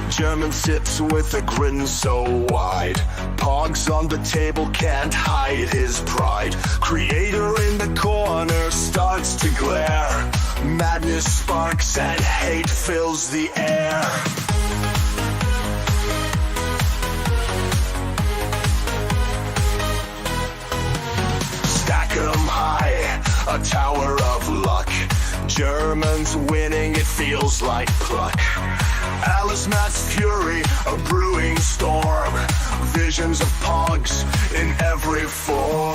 German sips with a grin so wide. Pogs on the table can't hide his pride. Creator in the corner starts to glare. Madness sparks and hate fills the air. Stack 'em high, a tower of luck. Germans winning, it feels like pluck. Alice Matt's fury, a brewing storm. Visions of pogs in every form.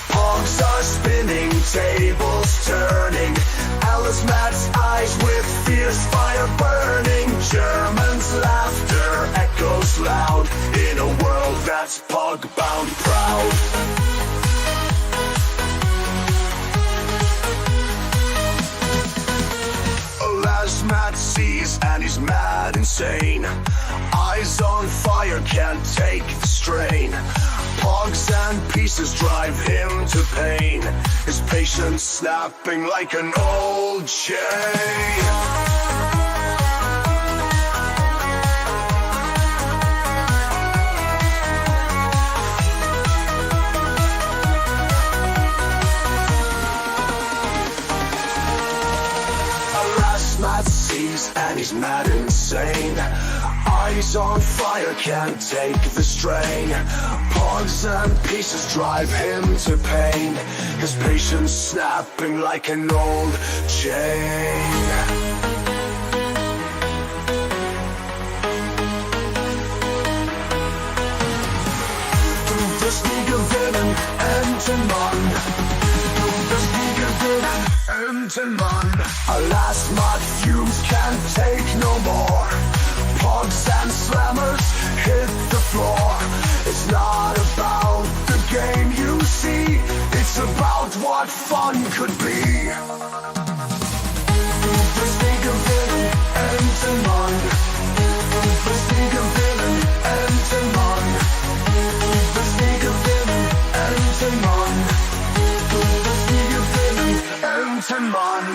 Pogs are spinning, tables turning. Alice Matt's eyes with fierce fire burning. Germans' laughter echoes loud in a world that's pog-bound proud. Matt sees and he's mad insane. Eyes on fire, can't take the strain. Pogs and pieces drive him to pain. His patience snapping like an old chain. And he's mad insane. Eyes on fire, can't take the strain. Pogs and pieces drive him to pain. His patience snapping like an old chain. Du bist nie gewinnen, Entenmann. Du bist nie gewinnen, Entenmann. Alas, mud fumes can't take no more. Pogs and slammers hit the floor. It's not about the game you see. It's about what fun could be. Du bist nie gewinnen, Entenmann. Du bist nie gewinnen, Entenmann. Du bist nie gewinnen, Entenmann. Du bist nie gewinnen, Entenmann.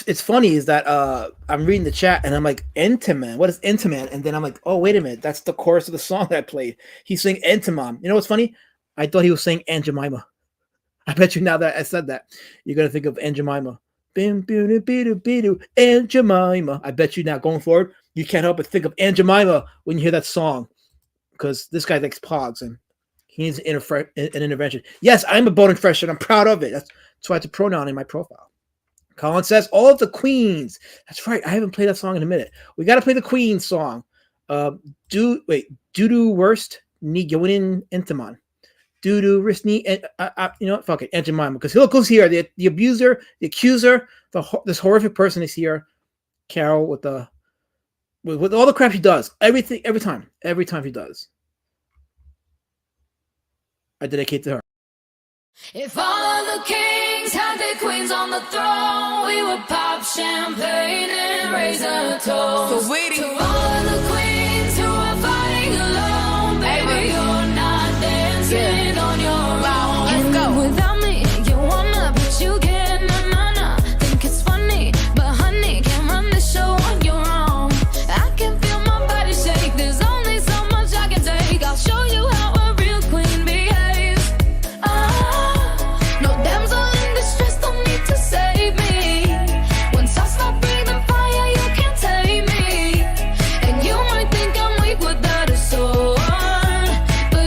It's funny is that I'm reading the chat and I'm like, Entenmann, what is Entenmann? And then I'm like, oh, wait a minute, that's the chorus of the song that I played. He's saying Entenmann. You know what's funny? I thought he was saying Aunt Jemima. I bet you now that I said that, you're gonna think of Aunt Jemima. Aunt Jemima. I bet you now going forward, you can't help but think of Aunt Jemima when you hear that song, because this guy likes pogs and he needs an intervention. Yes, I'm a bone and fresh and I'm proud of it. That's why it's a pronoun in my profile. Colin says, all of the Queens. That's right. I haven't played that song in a minute. We got to play the Queen song. Do worst ni gewinen Entenmann. Do worst ni, you know what? Fuck it. Aunt Jemima. Because look who's here. The abuser, the accuser, this horrific person is here. Carol with all the crap she does. Every time she does. I dedicate to her. If all of the kings had their queens on the throne, we would pop champagne and raise a toast. Sweetie. To all of the queens who are fighting alone, baby, you're not dancing on your own. Let's go. Without me, you wanna, but you can't. Nah. Think it's funny, but honey, can't run the show on your own. I can feel my body shake. There's only so much I can take. I'll show you how a real queen behaves. No damsel in distress, don't need to save me. Once I stop breathing fire, you can't tame me. And you might think I'm weak without a sword, but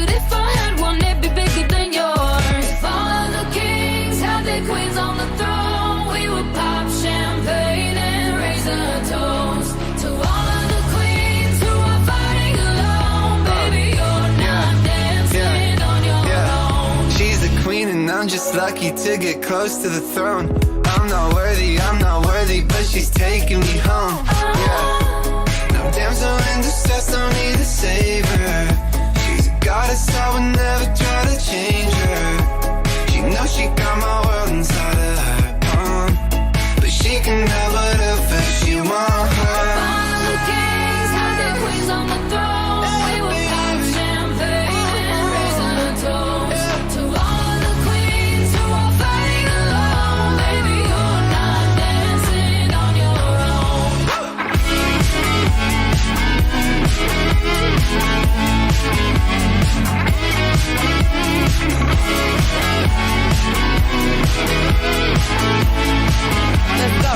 I'm just lucky to get close to the throne. I'm not worthy, but she's taking me home. Yeah. No damsel in distress, don't need a savior. She's a goddess, I would never try to change her. She knows she got my world inside of her palm, but she can have whatever she wants. All the kings had their queens on the throne. We will pop champagne and raise a toast to all the queens who are fighting alone. Baby, you're not dancing on your own. Let's go.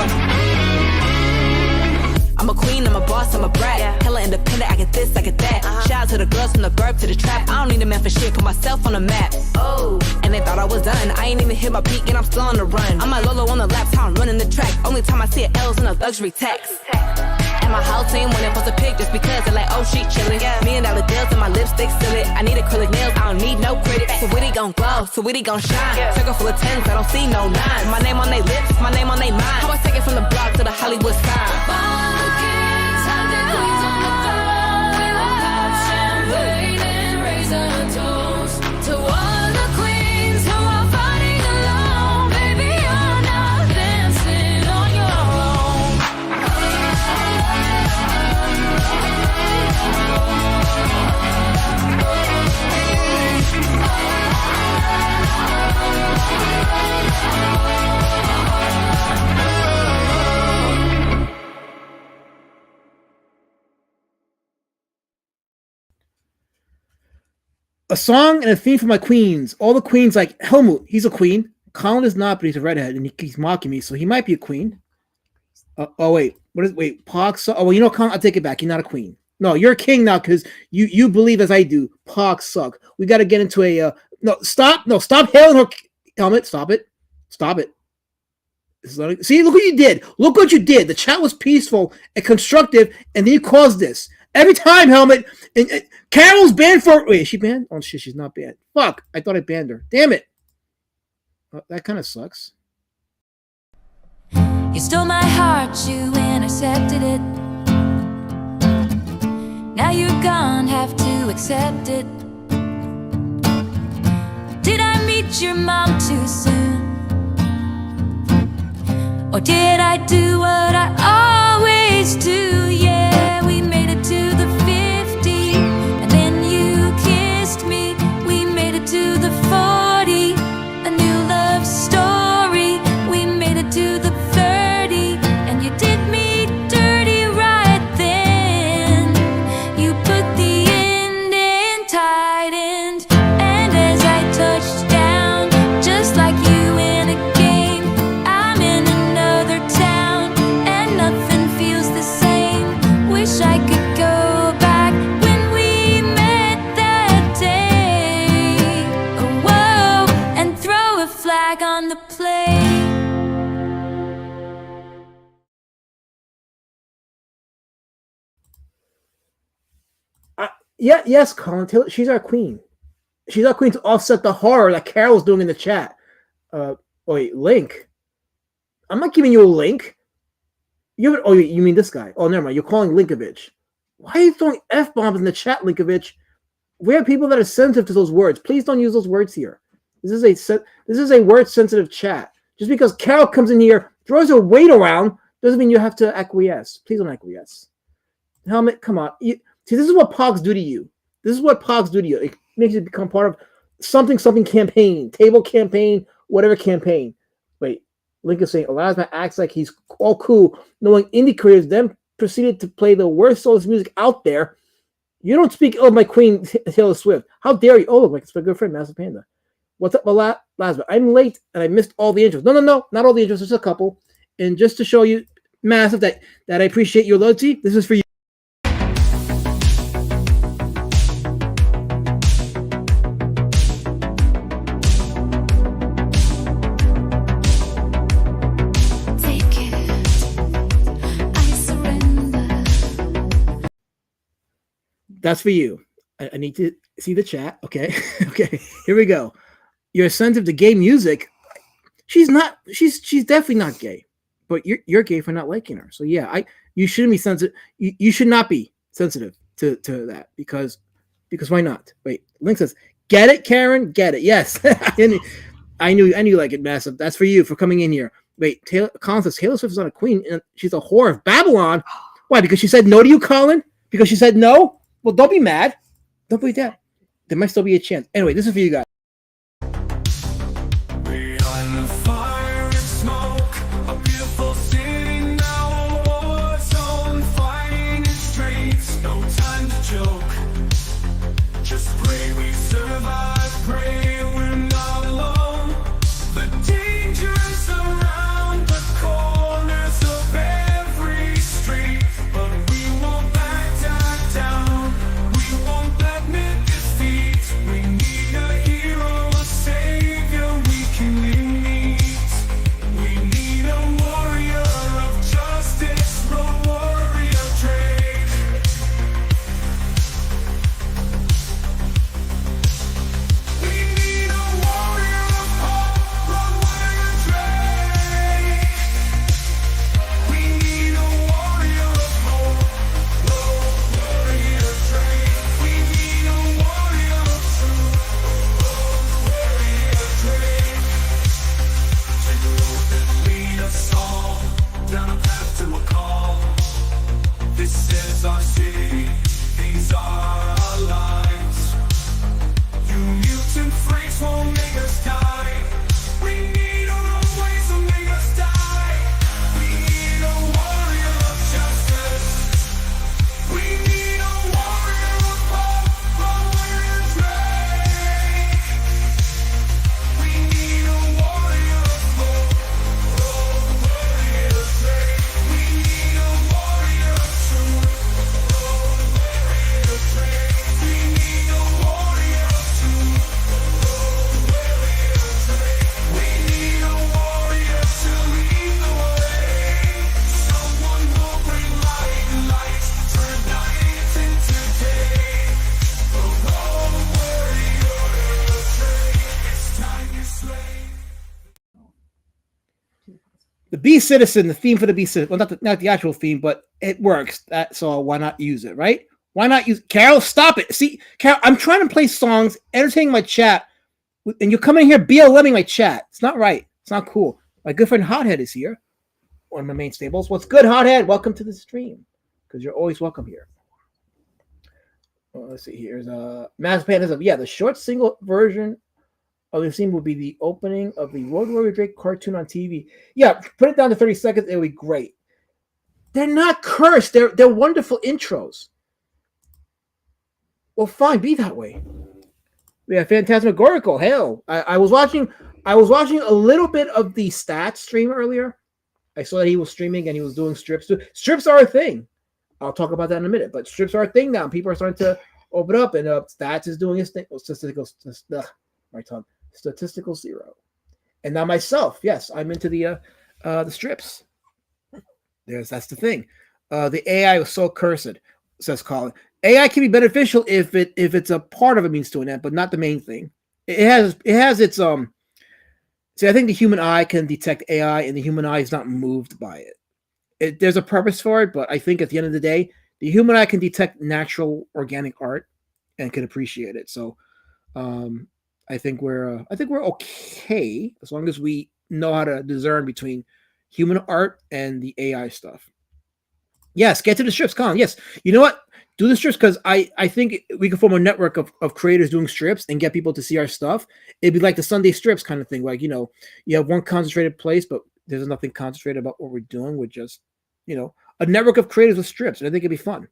I'm a queen, I'm a boss, I'm a brat. Hella independent, I get this, I get that. Shout out to the girls from the burp to the trap. I don't need a man for shit, put myself on the map. Oh, and they thought I was done. I ain't even hit my peak and I'm still on the run. I'm like Lolo on the laps, how I'm running the track. Only time I see an L's in a luxury tax. And my whole team when it post a pic just because they're like, oh, she chillin'. $1 million deals and my lipstick still it. I need acrylic nails, I don't need no critics. So witty gon' glow, so witty gon' shine. Circle full of tens, I don't see no nines. My name on they lips, my name on they mind. How I take it from the block to the Hollywood sign. All the kings had their queens on the throne. We will pop champagne and raise a toast to all the queens who are fighting alone. Baby, you're not dancing on your own. A song and a theme for my queens. All the queens, like Helmut, he's a queen. Colin is not, but he's a redhead, and he's mocking me, so he might be a queen. Wait, Pog. Oh, well, you know, Colin, I'll take it back. You're not a queen. No, you're a king now because you believe as I do. Pog suck. We got to get into a stop hailing her helmet. Stop it. See, look what you did. Look what you did. The chat was peaceful and constructive, and then you caused this. Every time, Helmet. And Carol's banned for... Wait, is she banned? Oh, shit, she's not banned. Fuck, I thought I banned her. Damn it. That kind of sucks. You stole my heart, you intercepted it. Now you're gone, have to accept it. Did I meet your mom too soon? Or did I do what I always do? Yeah, we made it to the 50, and then you kissed me. We made it to the 40, a new love story. We made it to the 30, and you did me dirty right then. You put the end in tight end, and as I touched down, just like you in a game, I'm in another town, and nothing feels the same. Wish I could go back when we met that day. Oh, whoa, and throw a flag on the play. Yes, Colin Taylor. She's our queen. She's our queen to offset the horror that Carol's doing in the chat. Wait, Link. I'm not giving you a link. You mean this guy? Oh, never mind. You're calling Linkovich. Why are you throwing F-bombs in the chat, Linkovich? We have people that are sensitive to those words. Please don't use those words here. This is a word-sensitive chat. Just because Carol comes in here, throws her weight around, doesn't mean you have to acquiesce. Please don't acquiesce. Helmet, come on. See, this is what Pogs do to you. This is what Pogs do to you. It makes you become part of something campaign, table campaign, whatever campaign. Wait, Link is saying, Elasma acts like he's all cool, knowing indie creators then proceeded to play the worst soulless music out there. You don't speak ill of my queen, Taylor Swift. How dare you? Oh, look, like it's my good friend, Massive Panda. What's up, Elasma? I'm late, and I missed all the intros. No, not all the intros, just a couple. And just to show you, Massive, that I appreciate your loyalty, this is for you. That's for you. I need to see the chat. Okay. Okay. Here we go. you're sensitive to gay music. She's not. She's definitely not gay, but you're gay for not liking her. So yeah, you shouldn't be sensitive. You should not be sensitive to that because why not? Wait, Link says, "Get it, Karen? Get it? Yes." I knew you like it, massive. That's for you for coming in here. Wait, Colin says Taylor Swift is not a queen, and she's a whore of Babylon. Why? Because she said no to you, Colin? Because she said no? Well, don't be mad. Don't be that. There might still be a chance. Anyway, this is for you guys. Behind the fire and smoke, a beautiful city now, a war zone, fighting in streets, no time to joke. Just pray we survive, pray we're not alone. The danger is around the corners of every street, but we won't back down. We won't admit defeat. We need a hero, a savior we can meet. We need a warrior of justice, Roadwarrior Drake. We need a warrior of hope, Roadwarrior Drake. We need a warrior of hope, Roadwarrior Drake. We need a warrior of truth, Roadwarrior Drake. Take a road that lead us all down a path to a call. This is our city, these are our lives. You mutant freaks won't make us die. We need our own ways to make us die. We need a warrior of justice. We need a warrior of hope, Roadwarrior Drake. We need a warrior of hope, Roadwarrior Drake. We need a warrior of truth, Roadwarrior Drake. We need a warrior of truth, Roadwarrior Drake. We need a warrior to lead the way. Someone will bring light, turn night into day. The Roadwarrior Drake. It's time you slay. The Beast Citizen, the theme for the Beast Citizen. Well, not the actual theme, but it works. So why not use it, right? Why not use Carol? Stop it. See, Carol, I'm trying to play songs, entertaining my chat, and you're coming here BLMing my chat. It's not right. It's not cool. My good friend Hothead is here. One of my main stables. What's good, Hothead? Welcome to the stream. Because you're always welcome here. Well, let's see. Here's Mass Pan is the short single version of the scene will be the opening of the Roadwarrior Drake cartoon on TV. Yeah, put it down to 30 seconds. It'll be great. They're not cursed. They're wonderful intros. Well, fine, be that way. We have Phantasmagorical. Hell, I was watching a little bit of the stats stream earlier. I saw that he was streaming and he was doing strips. Strips are a thing. I'll talk about that in a minute. But strips are a thing now. People are starting to open up, and stats is doing his thing. Well, statistical zero. And now myself, yes, I'm into the strips. That's the thing. The AI was so cursed, says Colin. AI can be beneficial if it's a part of a means to an end, but not the main thing. It has its See, I think the human eye can detect AI, and the human eye is not moved by it. There's a purpose for it, but I think at the end of the day, the human eye can detect natural, organic art and can appreciate it. So, I think we're okay as long as we know how to discern between human art and the AI stuff. Yes, get to the strips, Colin. Yes, you know what? Do the strips because I think we can form a network of creators doing strips and get people to see our stuff. It'd be like the Sunday strips kind of thing. Like, you have one concentrated place, but there's nothing concentrated about what we're doing. We're just, a network of creators with strips. And I think it'd be fun.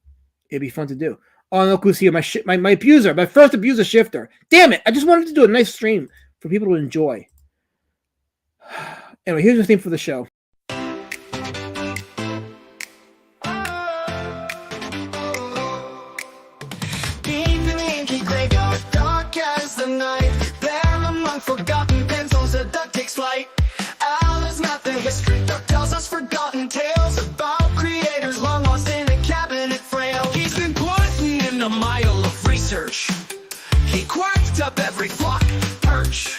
It'd be fun to do. Oh, look who's here. My abuser, my first abuser shifter. Damn it. I just wanted to do a nice stream for people to enjoy. Anyway, here's the theme for the show. Forgotten pencils, a duck takes flight. Al is not the history duck tells us forgotten tales about creators long lost in a cabinet frail. He's been putting in a mile of research. He quacked up every flock perch.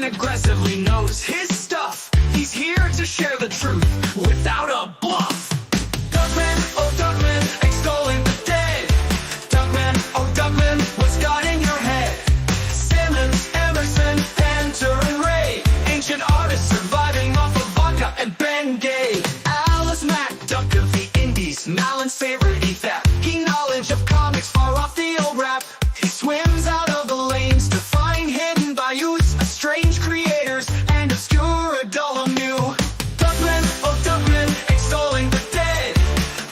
and aggressively knows his stuff. He's here to share the truth without a bluff. Duckman, oh Duckman, extolling the dead. Duckman, oh Duckman, what's got in your head? Simmons, Emerson, Panther, and Ray, ancient artists surviving off of vodka and Ben Gay. Alice Mack, duck of the indies, Malin's favorite theft. He knowledge of comics far off the old rap. He swims out of the lanes to find hidden bayous, strange creators, and obscure dull new. Duckman, oh Duckman, extolling the dead.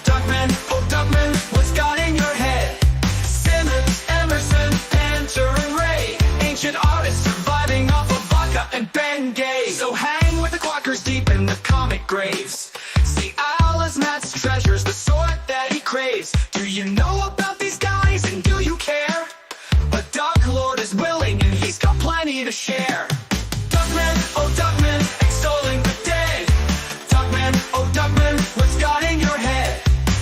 Duckman, oh Duckman, what's got in your head? Simmons, Emerson, Panther, and Ray, ancient artists surviving off of vodka and Ben Gay. So hang with the quackers deep in the comic graves. See Alice Matt's treasures, the sort that he craves. Do you know about these guys and do you care? But Duck Lord is willing and he's got plenty to share. Duckman, oh Duckman, extolling the dead. Duckman, oh Duckman, what's got in your head?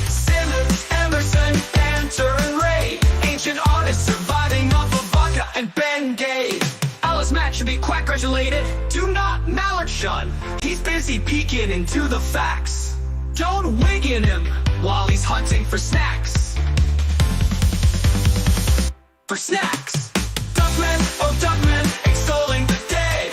Simmons, Emerson, Panther, and Ray, ancient artists surviving off of vodka and Ben Gay. Alice Matt should be quack congratulated. Do not mallard shun. He's busy peeking into the facts. Don't wig in him while he's hunting for snacks. For snacks. Duckman, oh Duckman, extolling the dead.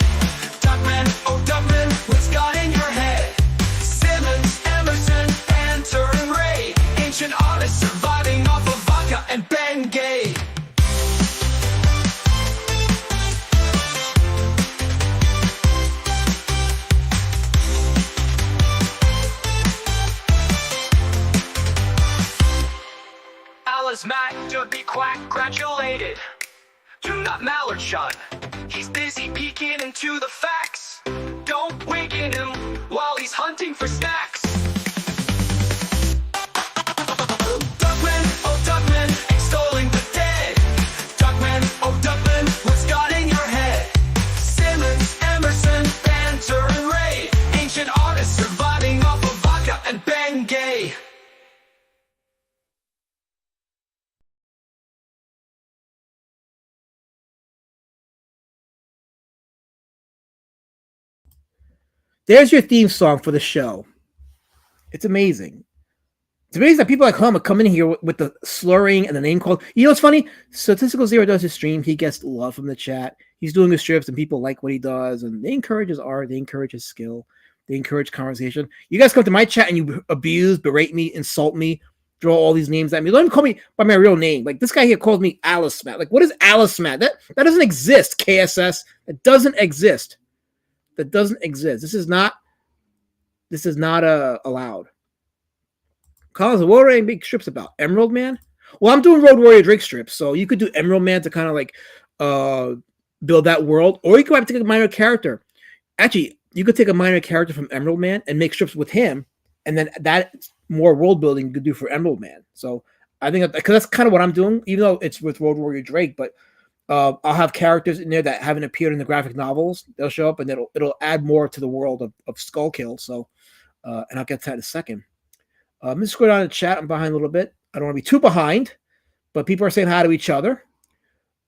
Duckman, oh Duckman, what's got in your head? Simmons, Emerson, Panther, and Ray, ancient artists surviving off of vodka and Ben Gay. Alice Matt should be quack congratulated. Do not mallard shun. He's busy peeking into the facts. Don't wig in him while he's hunting for snacks. Duckman, oh Duckman, extolling the dead. Duckman, oh Duckman, what's got in your head? Simmons, Emerson, Panther, and Ray, ancient artists surviving off of vodka and Ben Gay. There's your theme song for the show. It's amazing. It's amazing that people like him are coming in here with the slurring and the name call. You know what's funny? Statistical Zero does his stream. He gets love from the chat. He's doing his strips and people like what he does. And they encourage his art. They encourage his skill. They encourage conversation. You guys come to my chat and you abuse, berate me, insult me, throw all these names at me. Don't even call me by my real name. Like this guy here calls me Alice Matt. Like what is Alice Matt? That doesn't exist, KSS. That doesn't exist. That doesn't exist. This is not allowed. Collins, what are any big strips about? Emerald Man? Well, I'm doing Roadwarrior Drake strips, so you could do Emerald Man to kind of like build that world, or you could have to take a minor character. Actually, you could take a minor character from Emerald Man and make strips with him, and then that more world building you could do for Emerald Man. So I think because that's kind of what I'm doing, even though it's with Roadwarrior Drake, but I'll have characters in there that haven't appeared in the graphic novels. They'll show up, and it'll add more to the world of Skullkill. So, and I'll get to that in a second. I'm going to scroll down the chat. I'm behind a little bit. I don't want to be too behind, but people are saying hi to each other.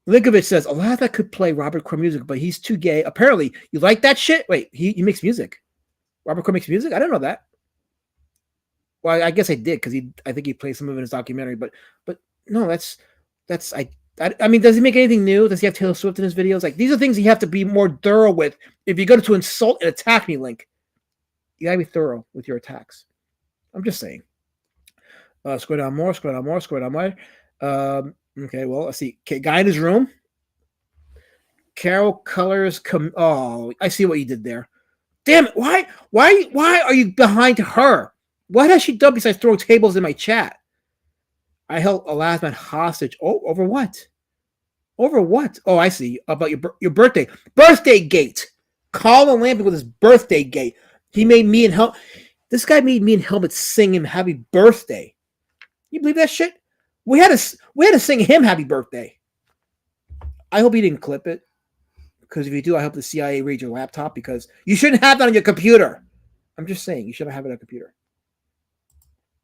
Linkovich says, a lot of that could play Robert Crow music, but he's too gay. Apparently, you like that shit? Wait, he makes music. Robert Crow makes music? I didn't know that. Well, I guess I did because I think he played some of it in his documentary, but no, I mean, does he make anything new? Does he have Taylor Swift in his videos? Like, these are things you have to be more thorough with. If you go to insult and attack me, Link, you gotta be thorough with your attacks. I'm just saying. Scroll down more. Okay, well, let's see. Okay, guy in his room. Carol Colors. Oh, I see what you did there. Damn it! Why are you behind her? What has she done besides throw tables in my chat? I held a last man hostage. Oh, over what? Over what? Oh, I see. About your birthday. Birthday gate. Colin Lamping with his birthday gate. He made me and this guy made me and Helmet sing him happy birthday. You believe that shit? We had to sing him happy birthday. I hope he didn't clip it. Because if you do, I hope the CIA raids your laptop because you shouldn't have that on your computer. I'm just saying, you shouldn't have it on a computer.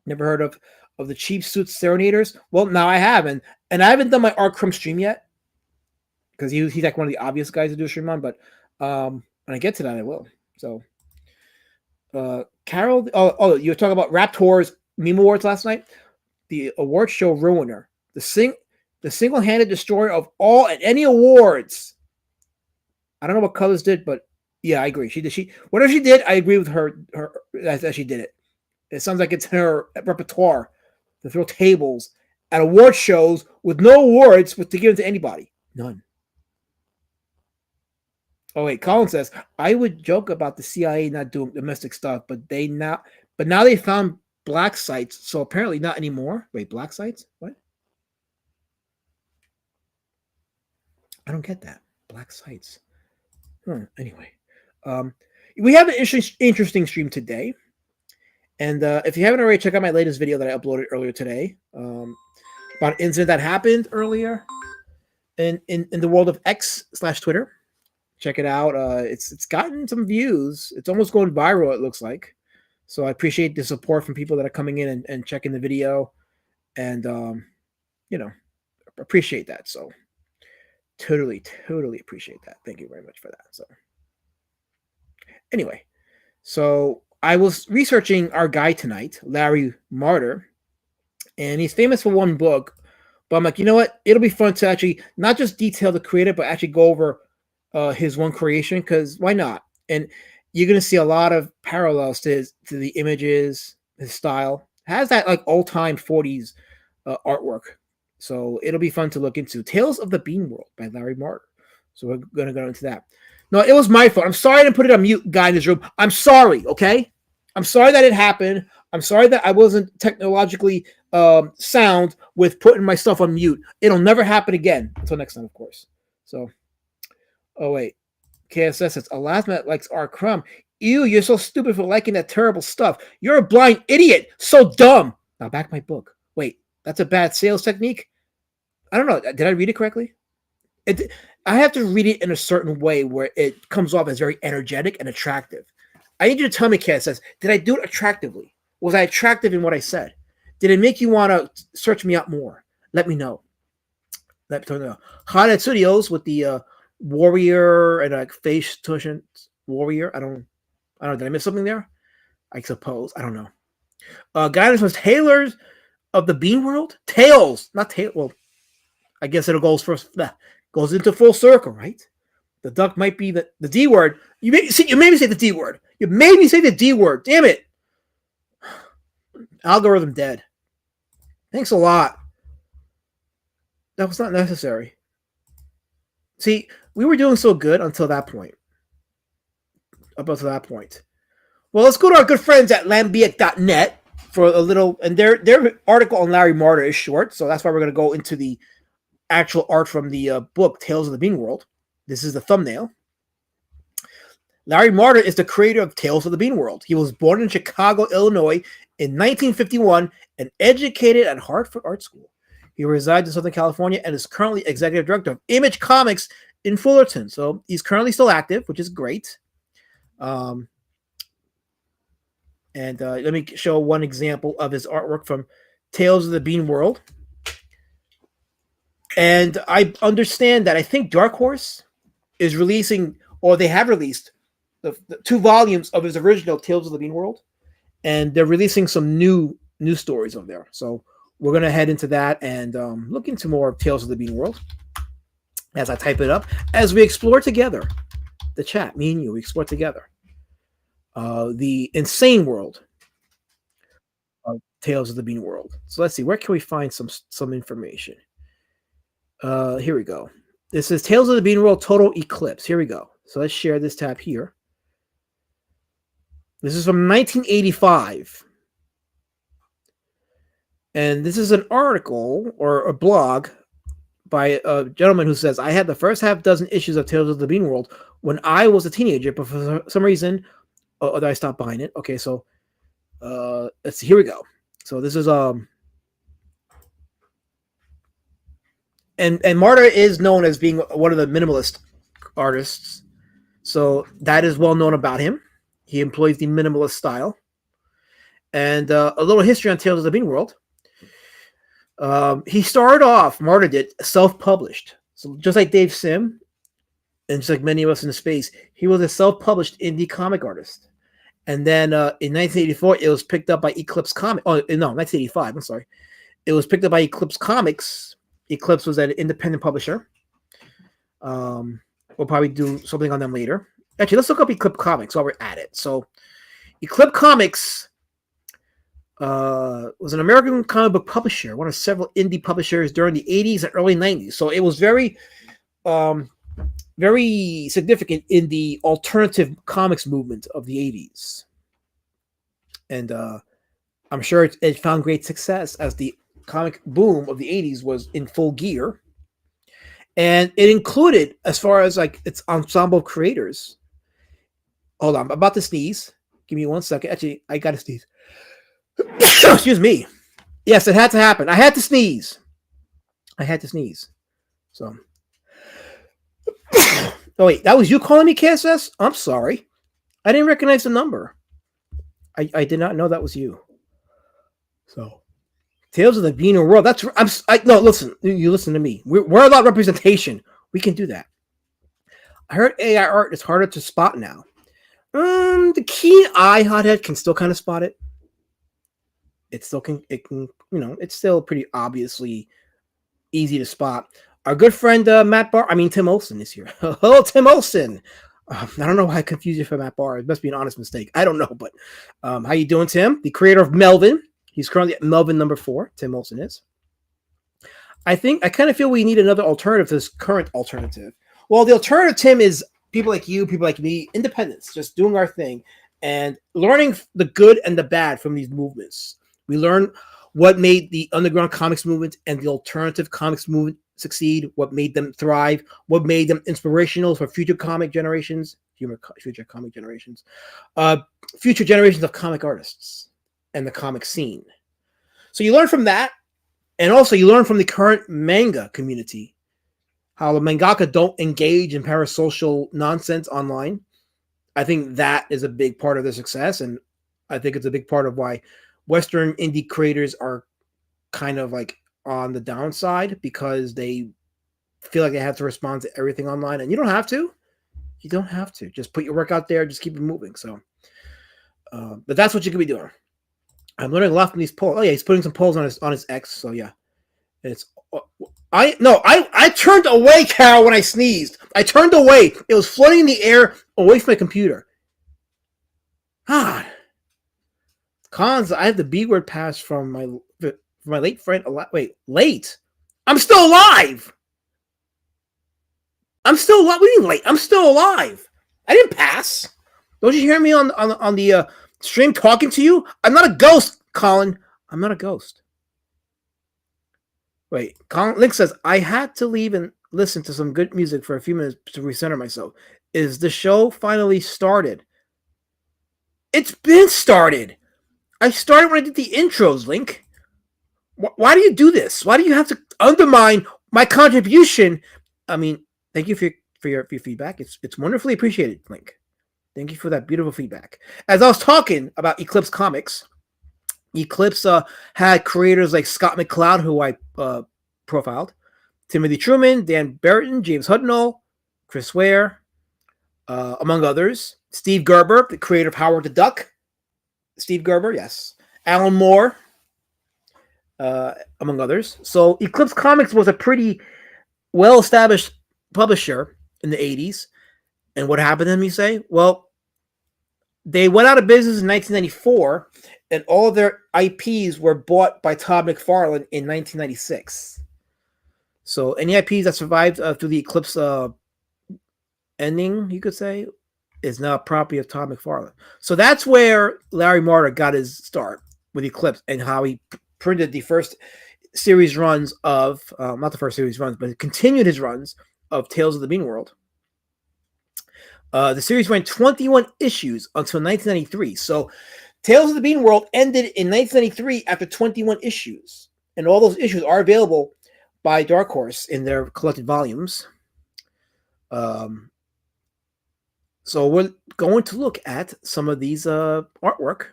Never heard of the Cheap Suits Serenaders? Well, now I have, and I haven't done my Art Crumb stream yet because he's like one of the obvious guys to do a stream on. But When I get to that, I will. So, Carol. You were talking about Raptor's meme awards last night. The award show ruiner, the single-handed destroyer of all and any awards. I don't know what Colors did, but yeah, I agree. She did. Whatever she did, I agree with her. That she did it. It sounds like it's her repertoire to throw tables at award shows with no awards, but to give them to anybody. None. Oh wait, Colin says I would joke about the CIA not doing domestic stuff, but now they found black sites, so apparently not anymore. Wait, black sites? What? I don't get that. Black sites. Anyway, we have an interesting stream today, and if you haven't already, check out my latest video that I uploaded earlier today about an incident that happened earlier in the world of X/Twitter. Check it out. It's gotten some views. It's almost going viral, it looks like. So I appreciate the support from people that are coming in and checking the video, and appreciate that. So totally appreciate that. Thank you very much for that. So anyway, so I was researching our guy tonight, Larry Marder, and he's famous for one book. But I'm like, you know what? It'll be fun to actually not just detail the creator, but actually go over his one creation, because why not? And you're going to see a lot of parallels to the images, his style. Has that like old time 40s artwork. So it'll be fun to look into. Tales of the Beanworld by Larry Marder. So we're going to go into that. No, it was my fault. I'm sorry I didn't put it on mute, guy in his room. I'm sorry, okay? I'm sorry that it happened. I'm sorry that I wasn't technologically sound with putting my stuff on mute. It'll never happen again. Until next time, of course. So, oh, wait. KSS says, Elasmat likes R. Crumb. Ew, you're so stupid for liking that terrible stuff. You're a blind idiot. So dumb. Now back my book. Wait, that's a bad sales technique? I don't know. Did I read it correctly? I have to read it in a certain way where it comes off as very energetic and attractive. I need you to tell me, KSS, did I do it attractively? Was I attractive in what I said? Did it make you want to search me out more? Let me know. Let me know. Hot Studios with the warrior and like face tuition warrior. I don't know. Did I miss something there? I suppose. I don't know. Guidance was Taylors of the Beanworld. Tails, not tail. Well, I guess it'll goes into full circle, right? The duck might be the D word. You made me say the D word. You made me say the D word. Damn it. Algorithm dead. Thanks a lot. That was not necessary. See, we were doing so good until that point. Up until that point. Well, let's go to our good friends at lambiek.net for a little, and their article on Larry Marder is short, so that's why we're going to go into the actual art from the book, Tales of the Beanworld. This is the thumbnail. Larry Marder is the creator of Tales of the Beanworld. He was born in Chicago, Illinois in 1951 and educated at Hartford Art School. He resides in Southern California and is currently executive director of Image Comics in Fullerton. So he's currently still active, which is great. Let me show one example of his artwork from Tales of the Beanworld. And I understand that I think Dark Horse is releasing, or they have released, the 2 volumes of his original Tales of the Beanworld, and they're releasing some new stories of there. So we're going to head into that and look into more of Tales of the Beanworld as I type it up, as we explore together. The chat, me and you, we explore together the insane world of Tales of the Beanworld. So let's see, where can we find some information? Here we go. This is Tales of the Beanworld Total Eclipse. Here we go. So let's share this tab here. This is from 1985. And this is an article or a blog by a gentleman who says, I had the first half dozen issues of Tales of the Beanworld when I was a teenager, but for some reason, I stopped buying it. Okay, so let's see. Here we go. So this is and Marder is known as being one of the minimalist artists. So that is well known about him. He employs the minimalist style. And a little history on Tales of the Beanworld. He started off, Marder did, self-published. So just like Dave Sim, and just like many of us in the space, he was a self-published indie comic artist. And then in 1984, it was picked up by Eclipse Comics. Oh, no, 1985. I'm sorry. It was picked up by Eclipse Comics. Eclipse was an independent publisher. We'll probably do something on them later. Actually, let's look up Eclipse Comics while we're at it. So, Eclipse Comics was an American comic book publisher, one of several indie publishers during the 80s and early 90s. So it was very, very significant in the alternative comics movement of the 80s. And I'm sure it found great success as the comic boom of the 80s was in full gear. And it included, as far as like its ensemble creators. Hold on, I'm about to sneeze. Give me 1 second. Actually, I got to sneeze. Excuse me. Yes, it had to happen. I had to sneeze. So. Oh, wait. That was you calling me, KSS? I'm sorry. I didn't recognize the number. I did not know that was you. So. Tales of the Beanworld. No, listen. You listen to me. We're about representation. We can do that. I heard AI art is harder to spot now. The keen eye hothead can still kind of spot it. It can, it's still pretty obviously easy to spot. Our good friend Tim Olsen is here. Hello, Tim Olsen. I don't know why I confused you for Matt Barr. It must be an honest mistake. I don't know, but how you doing, Tim? The creator of Melvin. He's currently at Melvin number 4. Tim Olsen is. I kind of feel we need another alternative to this current alternative. Well, the alternative, Tim, is people like you, people like me, independents, just doing our thing and learning the good and the bad from these movements. We learn what made the underground comics movement and the alternative comics movement succeed, what made them thrive, what made them inspirational for future comic generations, future generations of comic artists and the comic scene. So you learn from that, and also you learn from the current manga community, how the mangaka don't engage in parasocial nonsense online. I think that is a big part of their success, and I think it's a big part of why Western indie creators are kind of like on the downside, because they feel like they have to respond to everything online, and you don't have to. You don't have to. Just put your work out there. Just keep it moving. So, but that's what you could be doing. I'm learning a lot from these polls. Oh yeah, he's putting some polls on his X. So yeah, I turned away, Carol, when I sneezed. I turned away. It was floating in the air away from my computer. God. Cons, I have the B word pass from my late friend. Late? I'm still alive. What do you mean late? I'm still alive. I didn't pass. Don't you hear me on the stream talking to you? I'm not a ghost, Colin. I'm not a ghost. Wait, Colin Link says, I had to leave and listen to some good music for a few minutes to recenter myself. Is the show finally started? It's been started. I started when I did the intros, Link. Why do you do this? Why do you have to undermine my contribution? I mean, thank you for your feedback. It's wonderfully appreciated, Link. Thank you for that beautiful feedback. As I was talking about Eclipse Comics, Eclipse had creators like Scott McCloud, who I profiled, Timothy Truman, Dan Barton, James Hudnall, Chris Ware, among others. Steve Gerber, the creator of Howard the Duck. Steve Gerber, yes. Alan Moore, among others. So Eclipse Comics was a pretty well-established publisher in the 80s. And what happened to them, you say? Well, they went out of business in 1994, and all of their IPs were bought by Todd McFarlane in 1996. So any IPs that survived through the Eclipse ending, you could say, is now property of Todd McFarlane. So that's where Larry Marder got his start with Eclipse, and how he printed the first series runs of, not the first series runs, but continued his runs of Tales of the Beanworld. The series ran 21 issues until 1993. So Tales of the Beanworld ended in 1993 after 21 issues. And all those issues are available by Dark Horse in their collected volumes. So we're going to look at some of these artwork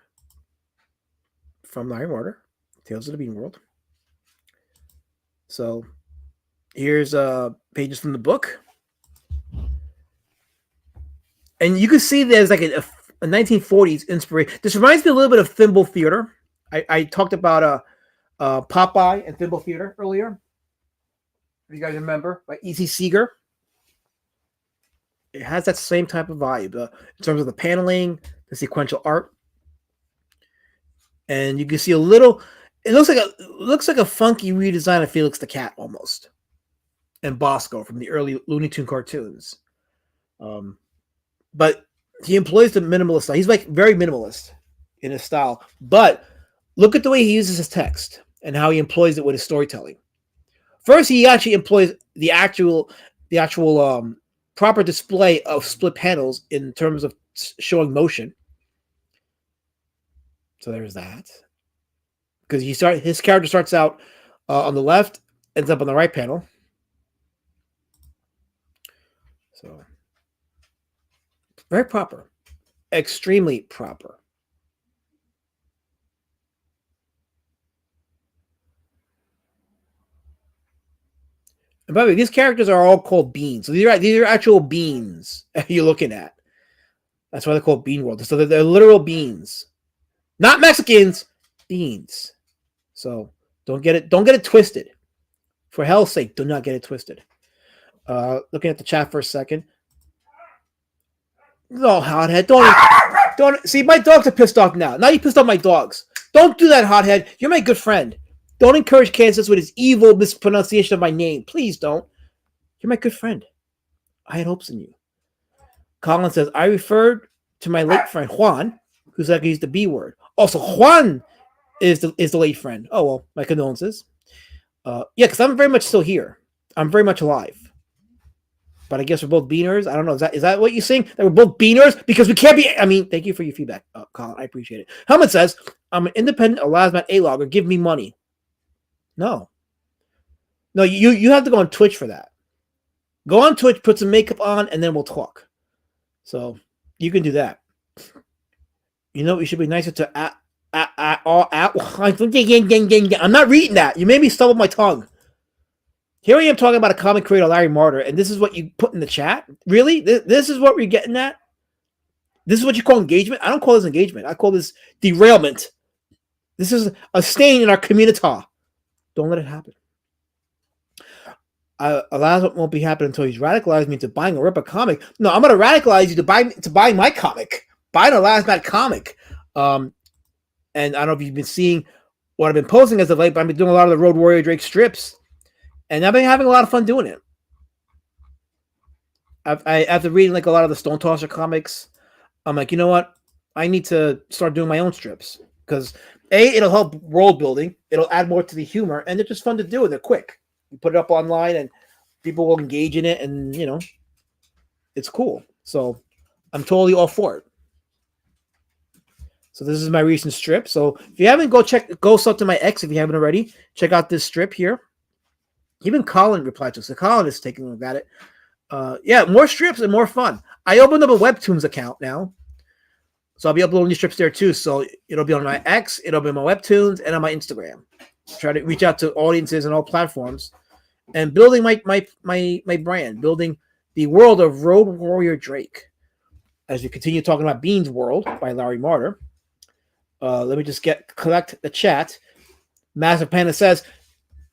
from Larry Marder, Tales of the Beanworld. So here's pages from the book. And you can see there's like a 1940s inspiration. This reminds me a little bit of Thimble Theater. I talked about Popeye and Thimble Theater earlier. If you guys remember, by E.C. Seeger. It has that same type of vibe in terms of the paneling, the sequential art. And you can see a little. It looks like a funky redesign of Felix the Cat almost, and Bosco from the early Looney Tune cartoons. But he employs the minimalist style. He's like very minimalist in his style. But look at the way he uses his text and how he employs it with his storytelling. First, he actually employs the actual proper display of split panels in terms of showing motion. So there's that. Because his character starts out on the left, ends up on the right panel. So very proper, extremely proper. And by the way, these characters are all called beans. So these are actual beans you're looking at. That's why they're called Beanworld. So they're literal beans, not Mexicans. Beans. So don't get it twisted. For hell's sake, do not get it twisted. Looking at the chat for a second. No, hothead. Don't see, my dogs are pissed off now. Now you pissed off my dogs. Don't do that, hothead. You're my good friend. Don't encourage Kansas with his evil mispronunciation of my name. Please don't. You're my good friend. I had hopes in you. Colin says, I referred to my late friend Juan, who's like he's the B word. Also, Juan is the late friend. Oh well, my condolences. Yeah, because I'm very much still here. I'm very much alive. But I guess we're both beaners. I don't know. Is that what you're saying? That we're both beaners? Because we can't be. I mean, thank you for your feedback, Colin. I appreciate it. Helmet says, I'm an independent Elasmat A-logger. Give me money. No, you have to go on Twitch for that. Go on Twitch, put some makeup on, and then we'll talk. So you can do that. You know, you should be nicer to I'm not reading that. You made me stumble my tongue. Here I am talking about a comic creator, Larry Marder, and this is what you put in the chat? Really? This is what we're getting at? This is what you call engagement? I don't call this engagement. I call this derailment. This is a stain in our community. Don't let it happen. Allows won't be happening until he's radicalized me into buying a ripper comic. No, I'm going to radicalize you to buy my comic. Buy an Elasmat comic. And I don't know if you've been seeing what I've been posting as of late, but I've been doing a lot of the Road Warrior Drake strips. And I've been having a lot of fun doing it. After reading like a lot of the Stone Tosser comics, I'm like, you know what? I need to start doing my own strips. Because it'll help world building. It'll add more to the humor. And they're just fun to do. And they're quick. You put it up online and people will engage in it. And, you know, it's cool. So I'm totally all for it. So this is my recent strip. So if you haven't, go sub to my ex if you haven't already. Check out this strip here. Even Colin replied to us. So Colin is taking a look at it. Yeah, more strips and more fun. I opened up a Webtoons account now. So I'll be uploading these strips there too. So it'll be on my X, it'll be on my Webtoons, and on my Instagram. Try to reach out to audiences on all platforms. And building my brand. Building the world of Road Warrior Drake. As we continue talking about Beanworld by Larry Marder. Let me just collect the chat. Massive Panda says,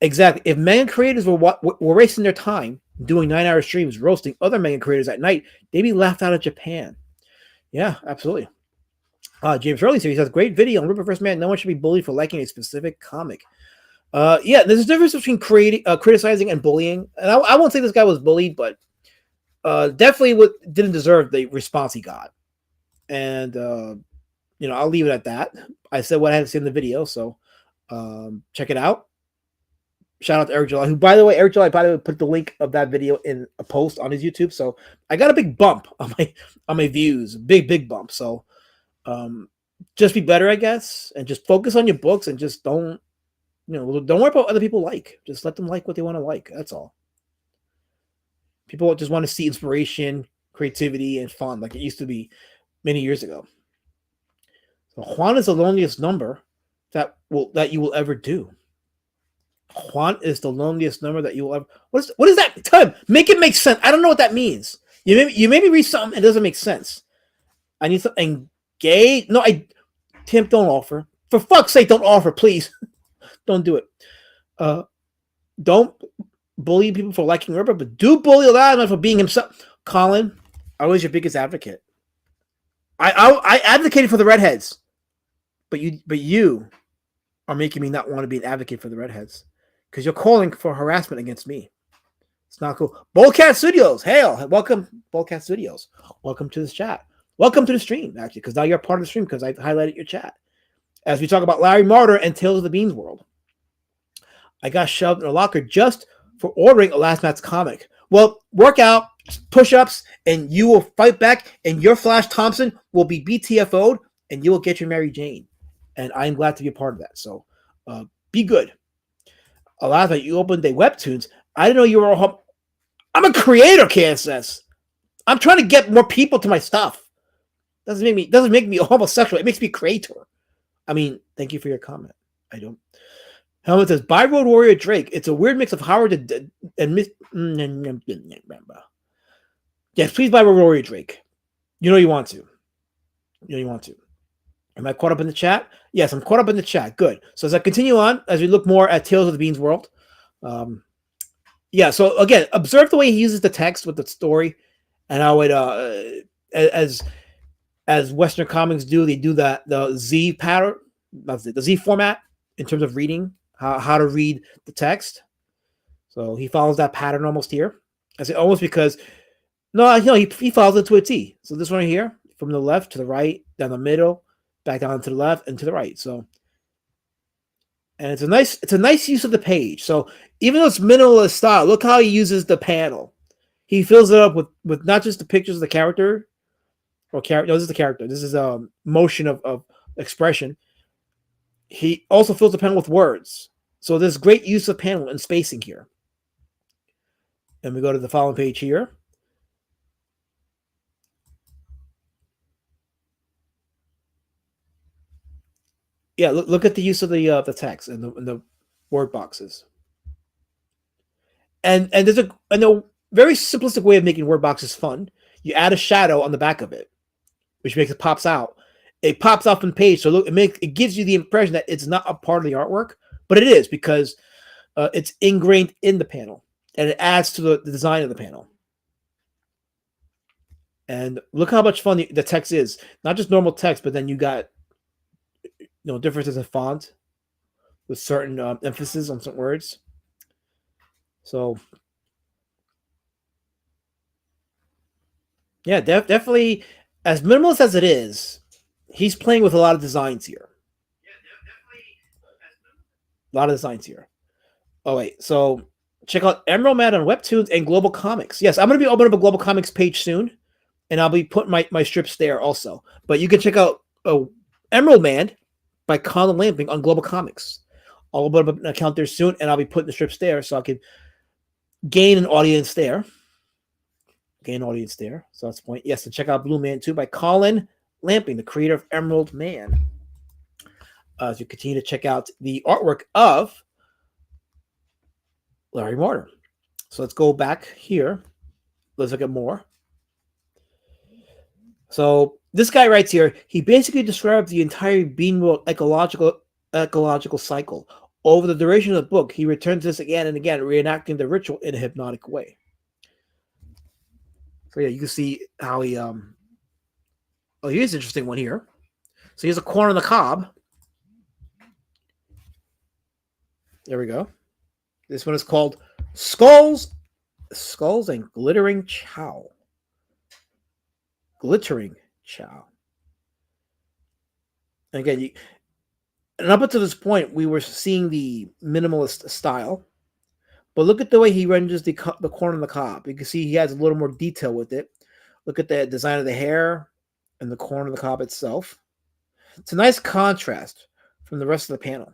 exactly. If manga creators were wasting their time doing 9-hour streams, roasting other manga creators at night, they'd be laughed out of Japan. Yeah, absolutely. James Hurley says, he says, great video on Ripper First Man. No one should be bullied for liking a specific comic. Yeah, there's a difference between criticizing and bullying. And I won't say this guy was bullied, but definitely didn't deserve the response he got. And you know, I'll leave it at that. I said what I had to say in the video, so check it out. Shout out to Eric July, who, by the way, put the link of that video in a post on his YouTube. So I got a big bump on my views, big bump. So just be better, I guess, and just focus on your books and just don't worry about what other people like. Just let them like what they want to like. That's all. People just want to see inspiration, creativity, and fun like it used to be many years ago. So Juan is the loneliest number that you will ever do. Juan is the loneliest number that you will ever. What is that? Tell him. Make it make sense. I don't know what that means. You made me read something. It doesn't make sense. I need to engage. No, Tim, don't offer. For fuck's sake, don't offer, please. Don't do it. Don't bully people for liking Ripper, but do bully a lot of them for being himself. Colin, I was your biggest advocate. I advocated for the redheads, but you are making me not want to be an advocate for the redheads because you're calling for harassment against me. It's not cool. Bullcat Studios, hail, welcome, Bullcat Studios. Welcome to this chat. Welcome to the stream, actually, because now you're part of the stream because I highlighted your chat. As we talk about Larry Marder and Tales of the Beanworld. I got shoved in a locker just for ordering a Last Match comic. Well, work out, push-ups, and you will fight back, and your Flash Thompson will be BTFO'd, and you will get your Mary Jane. And I'm glad to be a part of that. So be good. A lot of that you opened a webtoons. I didn't know you were a I'm a creator, KSS. I'm trying to get more people to my stuff. Doesn't make me a homosexual. It makes me a creator. I mean, thank you for your comment. I don't. Helmet says, buy Roadwarrior Drake. It's a weird mix of Howard and Miss. Yes, please buy Roadwarrior Drake. You know you want to. You know you want to. Am I caught up in the chat? Yes, I'm caught up in the chat. Good. So as I continue on, as we look more at Tales of the Beanworld, yeah. So again, observe the way he uses the text with the story, and how it as Western comics do. They do that the Z pattern, the Z format in terms of reading. How to read the text. So he follows that pattern almost here. I say almost because he follows it to a T. So this one here, from the left to the right, down the middle, back down to the left and to the right. So, and it's a nice use of the page. So even though it's minimalist style, look how he uses the panel. He fills it up with not just the pictures of the character or character. No, this is the character. This is a motion of expression. He also fills the panel with words. So there's great use of panel and spacing here. And we go to the following page here. Yeah, look at the use of the text and the word boxes. And there's a very simplistic way of making word boxes fun. You add a shadow on the back of it, which makes it pops out. It pops off on the page, so it gives you the impression that it's not a part of the artwork, but it is because it's ingrained in the panel, and it adds to the design of the panel. And look how much fun the text is. Not just normal text, but then you got differences in font with certain emphasis on certain words. So yeah, definitely, as minimalist as it is, he's playing with a lot of designs here. A lot of designs here. Oh, wait. So check out Emerald Man on Webtoons and Global Comics. Yes, I'm going to be opening up a Global Comics page soon, and I'll be putting my strips there also. But you can check out Emerald Man by Colin Lamping on Global Comics. I'll open up an account there soon, and I'll be putting the strips there so I can gain an audience there. So that's the point. Yes, and check out Blue Man 2 by Colin Lamping, the creator of Emerald Man. As you continue to check out the artwork of Larry Marder. So let's go back here. Let's look at more. So this guy writes here, he basically describes the entire Beanworld ecological cycle. Over the duration of the book, he returns this again and again, reenacting the ritual in a hypnotic way. So yeah, you can see how he here's an interesting one here. So here's a corn on the cob. There we go. This one is called Skulls and Glittering Chow. Glittering Chow. And again, and up until this point, we were seeing the minimalist style. But look at the way he renders the corn on the cob. You can see he has a little more detail with it. Look at the design of the hair and the corn on the cob itself. It's a nice contrast from the rest of the panel.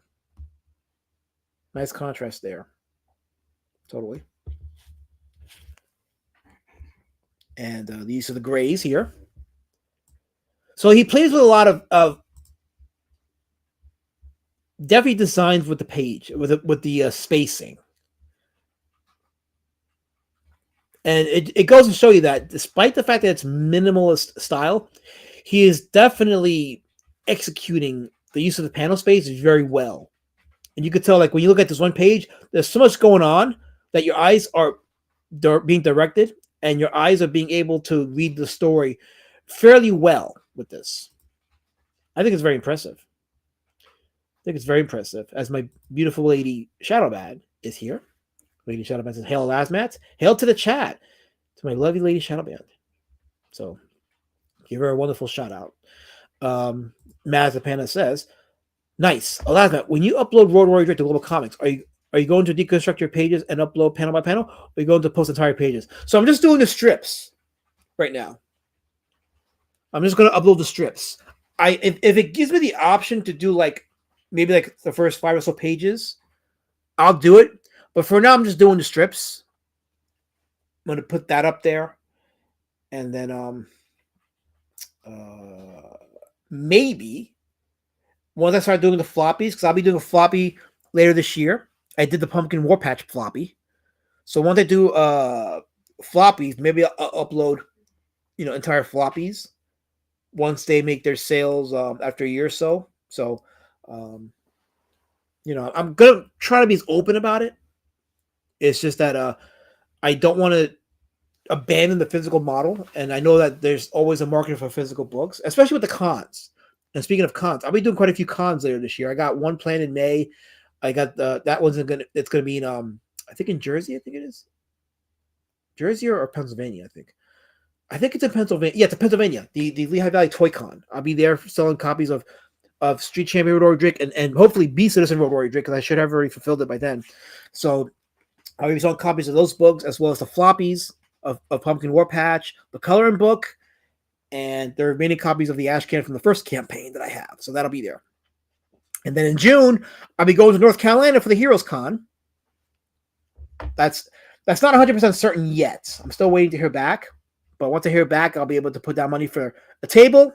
Nice contrast there. Totally. And the use of the grays here. So he plays with a lot of definitely designs with the page, with the spacing. And it goes to show you that despite the fact that it's minimalist style, he is definitely executing the use of the panel space very well. And you could tell, like, when you look at this one page, there's so much going on that your eyes are being directed and your eyes are being able to read the story fairly well with this. I think it's very impressive. As my beautiful lady Shadowbad is here. Lady Shadowband says, hail Lasmats. Hail to the chat. To my lovely Lady Shadowband. So give her a wonderful shout out. Mazapana says, nice. Lasmat, when you upload Road Warrior Drake to Global Comics, are you going to deconstruct your pages and upload panel by panel? Or are you going to post entire pages? So I'm just doing the strips right now. I'm just going to upload the strips. If it gives me the option to do maybe the first 5 or so pages, I'll do it. But for now, I'm just doing the strips. I'm going to put that up there. And then maybe once I start doing the floppies, because I'll be doing a floppy later this year. I did the Pumpkin War Patch floppy. So once I do floppies, maybe I'll upload, entire floppies once they make their sales after a year or so. So, I'm going to try to be as open about it. It's just that I don't want to abandon the physical model. And I know that there's always a market for physical books, especially with the cons. And speaking of cons, I'll be doing quite a few cons later this year. I got one planned in May. I got that one's it's going to be in, I think in Jersey, I think it is. Jersey or Pennsylvania, I think it's in Pennsylvania. Yeah, it's in Pennsylvania. The Lehigh Valley Toy Con. I'll be there selling copies of Street Champion Roadwarrior Drake and hopefully Beast Citizen Roadwarrior Drake, because I should have already fulfilled it by then. So I'll be selling copies of those books as well as the floppies of Pumpkin War Patch, the coloring book, and the remaining copies of the Ash Can from the first campaign that I have. So that'll be there. And then in June, I'll be going to North Carolina for the Heroes Con. That's not 100% certain yet. I'm still waiting to hear back. But once I hear back, I'll be able to put down money for a table.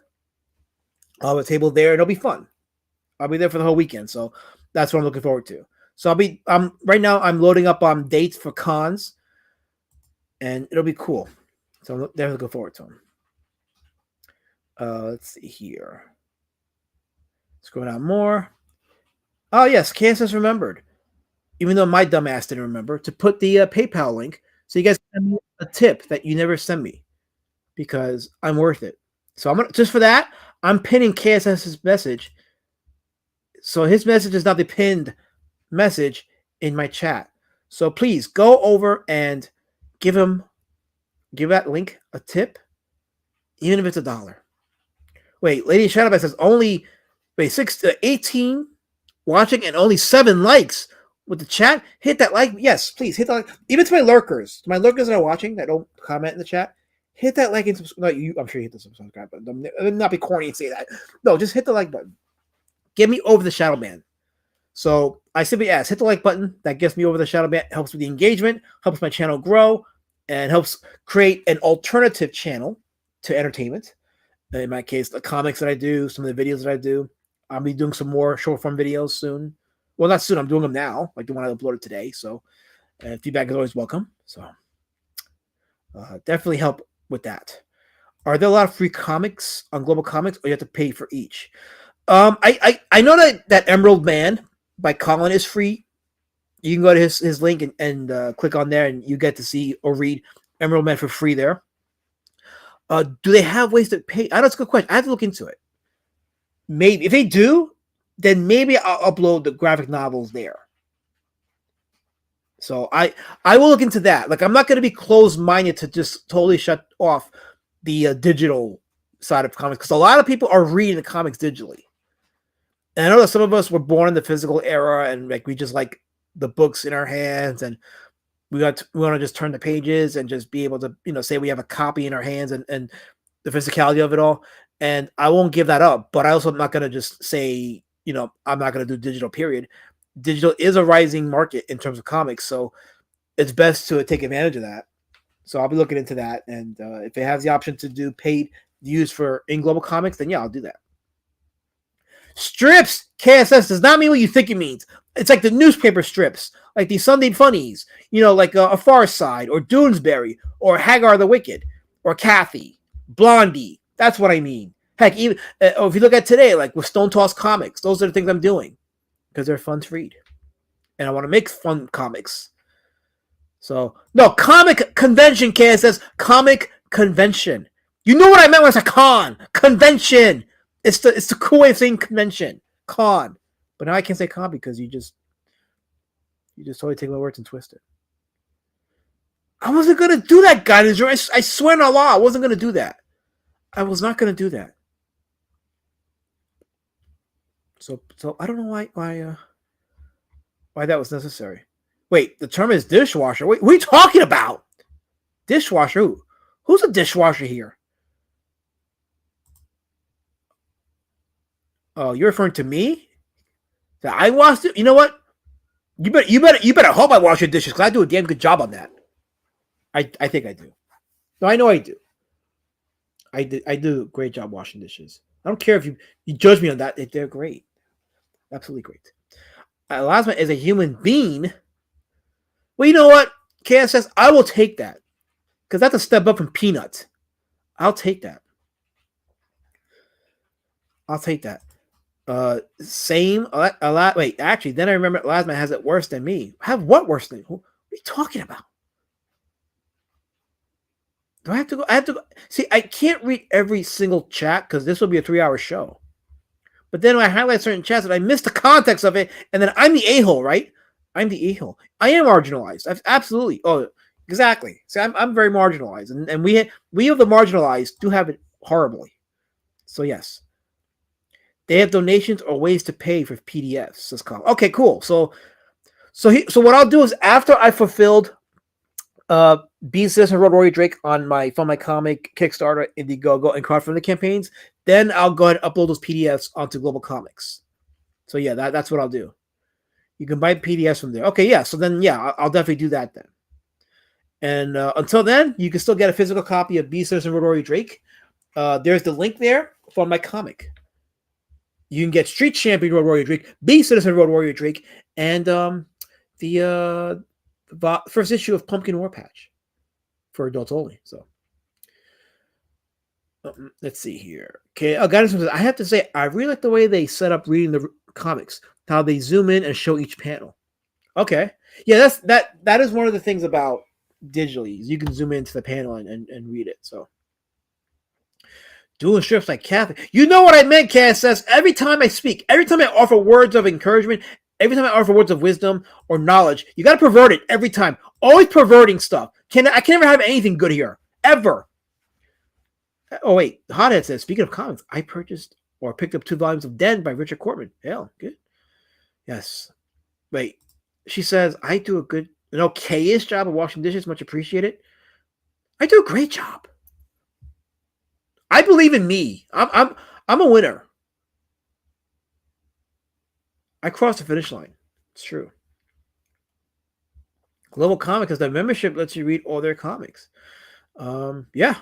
I'll have a table there, and it'll be fun. I'll be there for the whole weekend, so that's what I'm looking forward to. So right now I'm loading up dates for cons, and it'll be cool. So I'm definitely looking forward to them. Let's see here. Scroll down more. Oh yes, Kansas remembered, even though my dumb ass didn't remember, to put the PayPal link so you guys can send me a tip that you never send me, because I'm worth it. So I'm gonna, just for that, I'm pinning KSS's message. So his message is now the pinned message in my chat. So please go over and give that link a tip, even if it's $1. Wait, Lady Shadowback says 18 watching and only 7 likes with the chat. Hit that like. Yes, please hit that like. Even to my lurkers that are watching that don't comment in the chat, hit that like and subscribe. I'm sure you hit the subscribe button. I'm not be corny and say that. No, just hit the like button. Get me over the shadow ban. So I simply ask, hit the like button. That gets me over the shadow ban. Helps with the engagement, helps my channel grow, and helps create an alternative channel to entertainment. In my case, the comics that I do, some of the videos that I do. I'll be doing some more short form videos soon. Well, not soon. I'm doing them now, like the one I uploaded today. So feedback is always welcome. So definitely help with that. Are there a lot of free comics on Global Comics, or you have to pay for each? I know that Emerald Man by Colin is free. You can go to his link and click on there, and you get to see or read Emerald Man for free there. Do they have ways to pay? I know it's a good question. I have to look into it. Maybe if they do, then maybe I'll upload the graphic novels there. So I will look into that. Like, I'm not going to be closed-minded to just totally shut off the digital side of comics, because a lot of people are reading the comics digitally. And I know that some of us were born in the physical era, and like we just like the books in our hands, and we want to just turn the pages and just be able to, say we have a copy in our hands and the physicality of it all. And I won't give that up, but I also am not going to just say, I'm not going to do digital, period. Digital is a rising market in terms of comics, so it's best to take advantage of that. So I'll be looking into that, and if it has the option to do paid views for in Global Comics, then yeah, I'll do that. Strips, KSS does not mean what you think it means. It's like the newspaper strips, like these Sunday funnies, like a Far Side or Doonesbury or Hagar the Wicked or Kathy, Blondie. That's what I mean. Heck, even or if you look at today, like with Stone Toss Comics, those are the things I'm doing because they're fun to read, and I want to make fun comics. So no, comic convention, KSS, comic convention. You know what I meant when I said convention. It's the cool way of saying convention, con. But now I can't say con because you just totally take my words and twist it. I wasn't gonna do that, guys. I swear on Allah, I wasn't gonna do that. I was not gonna do that. So I don't know why that was necessary. Wait, the term is dishwasher. Wait, what are you talking about? Dishwasher? Who? Who's a dishwasher here? Oh, you're referring to me? That I washed it? You know what? You better hope I wash your dishes because I do a damn good job on that. I think I do. No, I know I do. I do a great job washing dishes. I don't care if you judge me on that. They're great. Absolutely great. Elasma is a human being. Well, you know what? KSS, I will take that. Because that's a step up from Peanut. I'll take that. Same. A lot. Wait, actually, then I remember Elasma has it worse than me. Have what worse than? What are you talking about? Do I have to go? I have to go. See, I can't read every single chat because this will be a 3-hour show. But then when I highlight certain chats and I miss the context of it, and then I'm the a-hole, right? I'm the a-hole. I am marginalized. Absolutely. Oh, exactly. See, I'm very marginalized, and we of the marginalized do have it horribly. So yes, they have donations or ways to pay for PDFs. Says Colin. Okay, cool. So what I'll do is after I fulfilled Beast Citizen Roadwarrior Drake on my comic Kickstarter, Indiegogo, and crowdfunding campaigns, then I'll go ahead and upload those PDFs onto Global Comics. So yeah, that's what I'll do. You can buy PDFs from there. Okay, yeah. So then yeah, I'll definitely do that then. And until then, you can still get a physical copy of Beast Citizen Roadwarrior Drake. There's the link there for my comic. You can get Street Champion Roadwarrior Drake, Beast Citizen Roadwarrior Drake, and the first issue of Pumpkin War Patch for adults only. So let's see here. Okay, guidance says, I have to say I really like the way they set up reading the comics, how they zoom in and show each panel. Okay, yeah, that is one of the things about digitally. You can zoom into the panel and read it. So doing strips like Kathy. You know what I meant, KSS. Every time I speak, every time I offer words of encouragement, every time I offer words of wisdom or knowledge, you got to pervert it every time. Always perverting stuff. I can never have anything good here. Ever. Oh, wait. Hothead says, speaking of comics, I purchased or picked up 2 volumes of Den by Richard Cortman. Hell, good. Yes. Wait. She says, I do an okay-ish job of washing dishes. Much appreciated. I do a great job. I believe in me. I'm a winner. I crossed the finish line. It's true. Global Comic, because the membership lets you read all their comics. Yeah,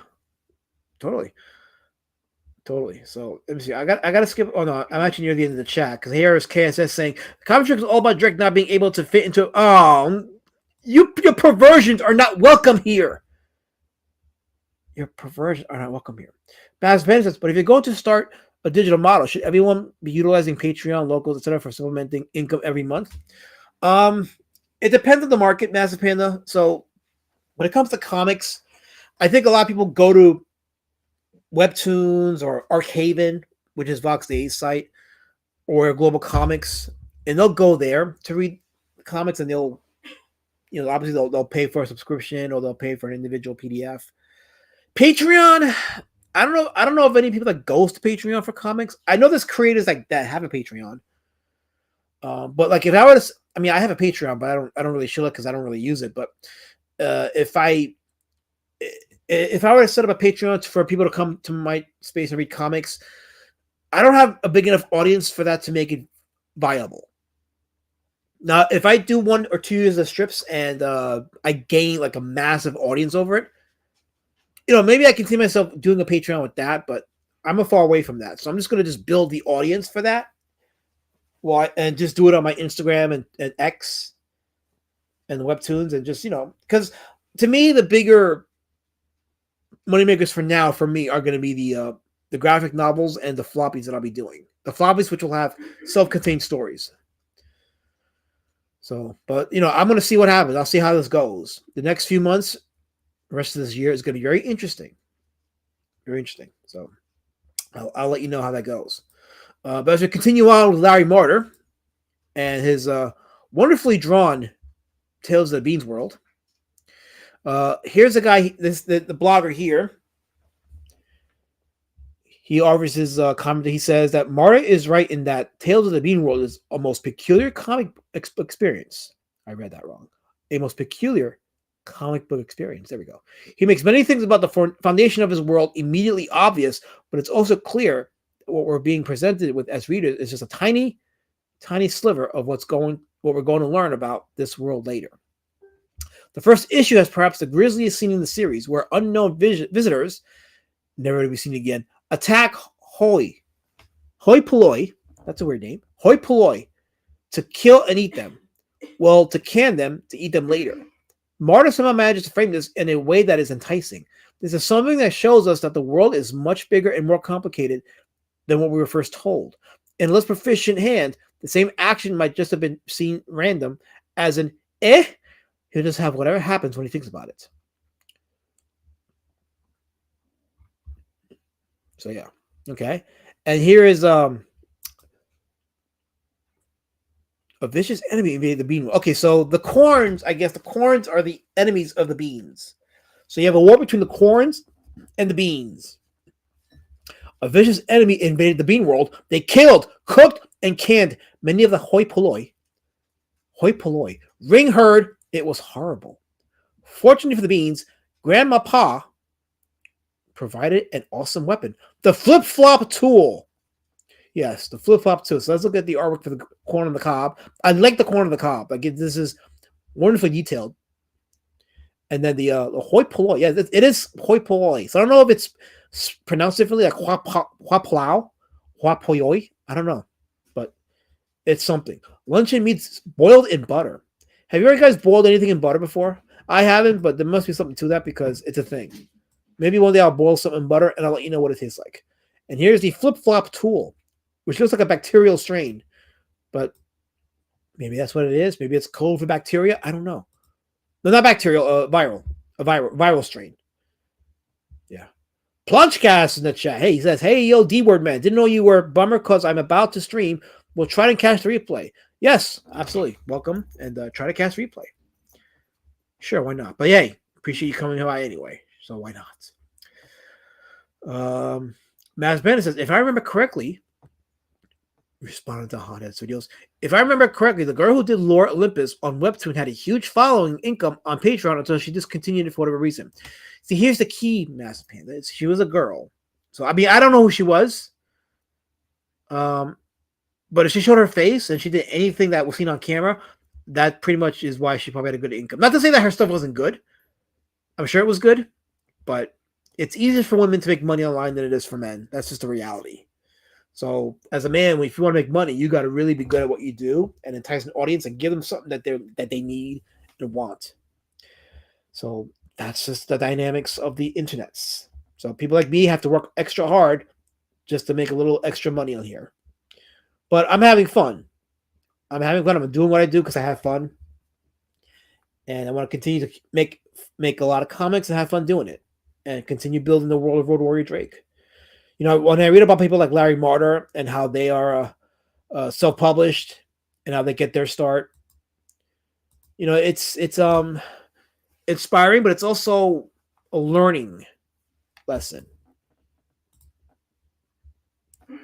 totally. So let me see. I got to skip. Oh no, I'm actually near the end of the chat because here is KSS saying the comic strip is all about Drake not being able to fit into. Oh, your perversions are not welcome here. Your perversions are not welcome here. Baz Ben says, but if you're going to start a digital model, should everyone be utilizing Patreon, locals, etc., for supplementing income every month? It depends on the market, Massive Panda. So when it comes to comics, I think a lot of people go to Webtoons or Archaven, which is Vox Day's site, or Global Comics, and they'll go there to read comics, and they'll, obviously they'll pay for a subscription or they'll pay for an individual PDF. Patreon, I don't know of any people that goes to Patreon for comics. I know there's creators like that have a Patreon. But like if I were to, I have a Patreon, but I don't really show it because I don't really use it. But if I were to set up a Patreon for people to come to my space and read comics, I don't have a big enough audience for that to make it viable. Now, if I do 1 or 2 years of strips and I gain like a massive audience over it, maybe I can see myself doing a Patreon with that, but I'm far away from that. So I'm just going to just build the audience for that. And just do it on my Instagram and X and the webtoons, and just because to me the bigger moneymakers for now for me are going to be the graphic novels and the floppies that I'll be doing. The floppies which will have self-contained stories. So, but I'm going to see what happens. I'll see how this goes. The next few months, the rest of this year is going to be very interesting. Very interesting. So, I'll let you know how that goes. But as we continue on with Larry Marder and his wonderfully drawn Tales of the Beanworld, here's a guy. The blogger here. He offers his comment. He says that Marder is right in that Tales of the Beanworld is a most peculiar comic experience. I read that wrong. A most peculiar comic book experience. There we go. He makes many things about the foundation of his world immediately obvious, but it's also clear that what we're being presented with as readers is just a tiny, tiny sliver of what we're going to learn about this world later. The first issue has perhaps the grisliest scene in the series, where unknown visitors, never to be seen again, attack hoi polloi, that's a weird name, hoi polloi, to kill and eat them. Well, to can them, to eat them later. Marder somehow manages to frame this in a way that is enticing. This is something that shows us that the world is much bigger and more complicated than what we were first told. In a less proficient hand, the same action might just have been seen random as an he'll just have whatever happens when he thinks about it. So yeah, okay. And here is a vicious enemy invaded the bean. Okay, so the corns, I guess the corns are the enemies of the beans. So you have a war between the corns and the beans. A vicious enemy invaded the bean world. They killed, cooked, and canned many of the hoi polloi. Hoi polloi. Ring heard it was horrible. Fortunately for the beans, Grandma Pa provided an awesome weapon. The flip-flop tool. Yes, the flip-flop tool. So let's look at the artwork for the corn on the cob. I like the corn on the cob. Like this is wonderfully detailed. And then the hoi polloi. Yeah, it is hoi polloi. So I don't know if it's pronounced differently, like hua plow, hua polloi. I don't know, but it's something. Luncheon meats boiled in butter. Have you guys boiled anything in butter before? I haven't, but there must be something to that because it's a thing. Maybe one day I'll boil something in butter and I'll let you know what it tastes like. And here's the flip-flop tool, which looks like a bacterial strain, but maybe that's what it is. Maybe it's code for bacteria. I don't know. No, not bacterial, viral strain. Yeah. Plunchcast in the chat. Hey, he says, hey, yo, D-word man. Didn't know you were. Bummer because I'm about to stream. We'll try to catch the replay. Yes, absolutely. Welcome and try to catch replay. Sure, why not? But hey, appreciate you coming by anyway. So why not? Maz Bennett says, if I remember correctly, responding to Hothead Studios, if I remember correctly, the girl who did Lore Olympus on Webtoon had a huge following income on Patreon until she discontinued it for whatever reason. See, here's the key, Master Panda. She was a girl. So, I mean, I don't know who she was. But if she showed her face and she did anything that was seen on camera, that pretty much is why she probably had a good income. Not to say that her stuff wasn't good. I'm sure it was good. But it's easier for women to make money online than it is for men. That's just the reality. So as a man, if you want to make money, you got to really be good at what you do and entice an audience and give them something that they need and want. So that's just the dynamics of the internets. So people like me have to work extra hard just to make a little extra money on here. But I'm having fun. I'm doing what I do because I have fun. And I want to continue to make a lot of comics and have fun doing it. And continue building the world of Roadwarrior Drake. You know, when I read about people like Larry Marder and how they are self-published and how they get their start, you know, it's inspiring, but it's also a learning lesson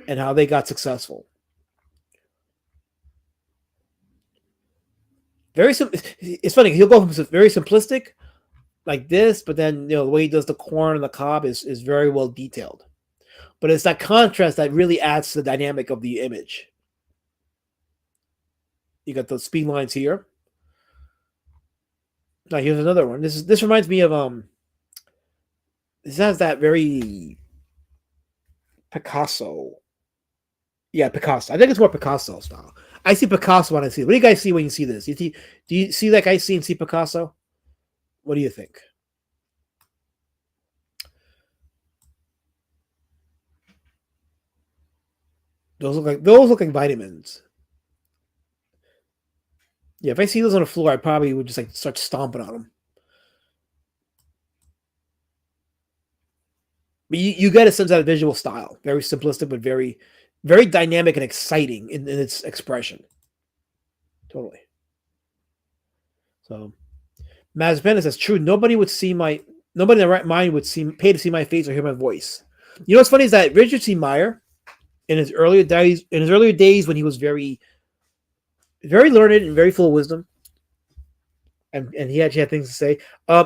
and how they got successful. It's funny. He'll go from very simplistic like this, but then the way he does the corn and the cob is very well detailed. But it's that contrast that really adds to the dynamic of the image. You got those speed lines here. Now here's another one. This reminds me of this has that very Picasso Yeah, Picasso. I think it's more Picasso style. I see Picasso when I see it. What do you guys see when you see this? Do you see like I see and see Picasso? What do you think? Those look like vitamins. Yeah, if I see those on the floor, I probably would just like start stomping on them. But you get a sense of that visual style. Very simplistic, but very, very dynamic and exciting in its expression. Totally. So, Maz Bennett says, true, nobody in the right mind would pay to see my face or hear my voice. You know what's funny is that Richard C. Meyer, in his earlier days when he was very, very learned and very full of wisdom, and he actually had things to say,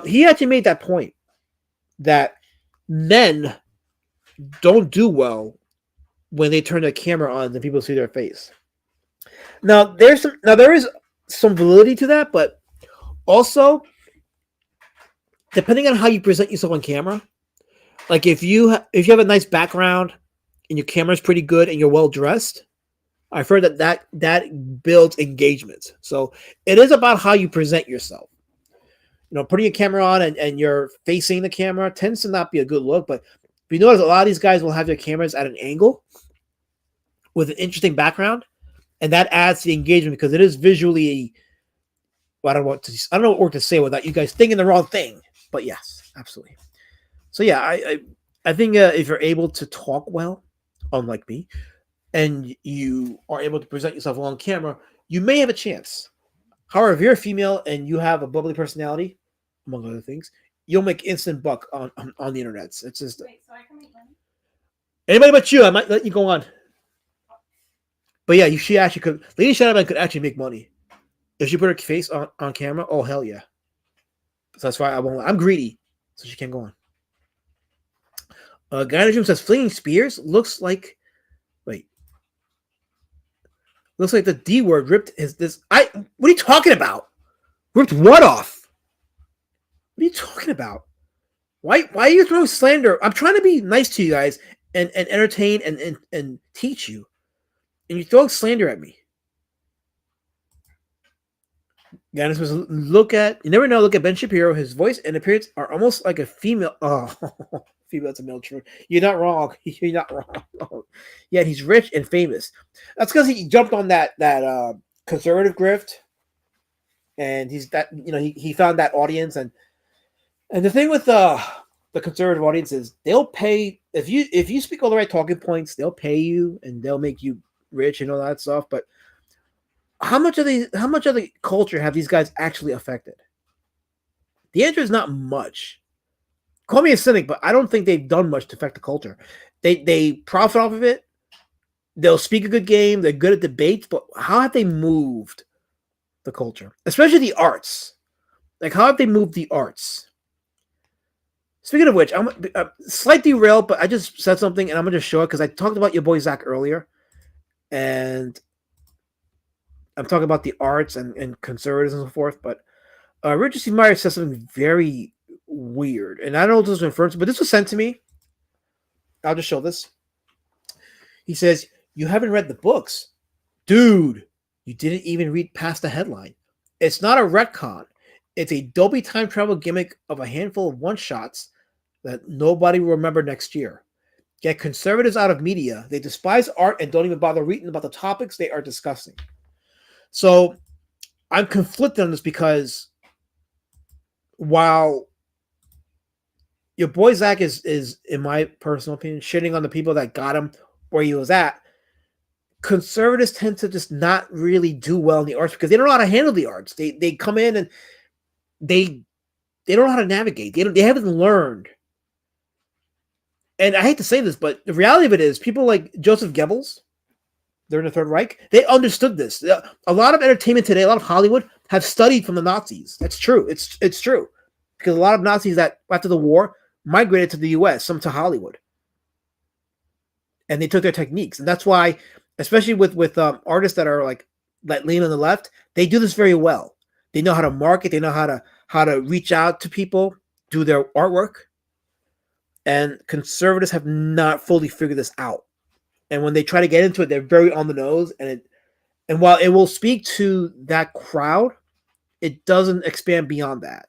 he actually made that point that men don't do well when they turn the camera on and people see their face. Now there is some validity to that, but also depending on how you present yourself on camera, like if you have a nice background and your camera's pretty good and you're well dressed, I've heard that builds engagement. So it is about how you present yourself. You know, putting a camera on and you're facing the camera tends to not be a good look, but you notice a lot of these guys will have their cameras at an angle with an interesting background, and that adds to the engagement because it is visually. Well, I don't know what word to say without you guys thinking the wrong thing, but yes, absolutely. So yeah, I think if you're able to talk well, unlike me, and you are able to present yourself on camera, you may have a chance. However, if you're a female and you have a bubbly personality, among other things, you'll make instant buck on the internet. It's just Wait, so I can make money? anybody but you. I might let you go on. But yeah, she actually could. Lady Shadowman could actually make money if she put her face on camera. Oh hell yeah! So that's why I won't. I'm greedy, so she can't go on. Guy in the Dream says flinging spears looks like. Wait. Looks like the D word ripped this. What are you talking about? Ripped what off? What are you talking about? Why are you throwing slander? I'm trying to be nice to you guys and entertain and teach you. And you're throwing slander at me. Ganis was look at Ben Shapiro. His voice and appearance are almost like a female. Oh, female to male truth. You're not wrong. You're not wrong. Yet he's rich and famous. That's because he jumped on that conservative grift, and he found that audience. And the thing with the conservative audience is they'll pay if you speak all the right talking points. They'll pay you and they'll make you rich and all that stuff. But how much of the culture have these guys actually affected? The answer is not much. Call me a cynic, but I don't think they've done much to affect the culture. They profit off of it. They'll speak a good game. They're good at debates, but how have they moved the culture, especially the arts? Like, how have they moved the arts? Speaking of which, I'm slight derail, but I just said something, and I'm going to just show it because I talked about your boy Zach earlier, and I'm talking about the arts and conservatives and so forth. But Richard C. Meyer says something very weird, and I don't know what this was referring to, but this was sent to me. I'll just show this. He says, "You haven't read the books, dude. You didn't even read past the headline. It's not a retcon. It's a Dolby time travel gimmick of a handful of one-shots that nobody will remember next year. Get conservatives out of media. They despise art and don't even bother reading about the topics they are discussing." So I'm conflicted on this because while your boy Zach is, in my personal opinion, shitting on the people that got him where he was at, conservatives tend to just not really do well in the arts because they don't know how to handle the arts. They come in and they don't know how to navigate. They haven't learned. And I hate to say this, but the reality of it is people like Joseph Goebbels, they're in the Third Reich, they understood this. A lot of entertainment today, a lot of Hollywood have studied from the Nazis. That's true. It's true. Because a lot of Nazis that after the war migrated to the US, some to Hollywood. And they took their techniques. And that's why, especially with artists that are like lean on the left, they do this very well. They know how to market. They know how to reach out to people, do their artwork. And conservatives have not fully figured this out. And when they try to get into it, they're very on the nose. And while it will speak to that crowd, it doesn't expand beyond that.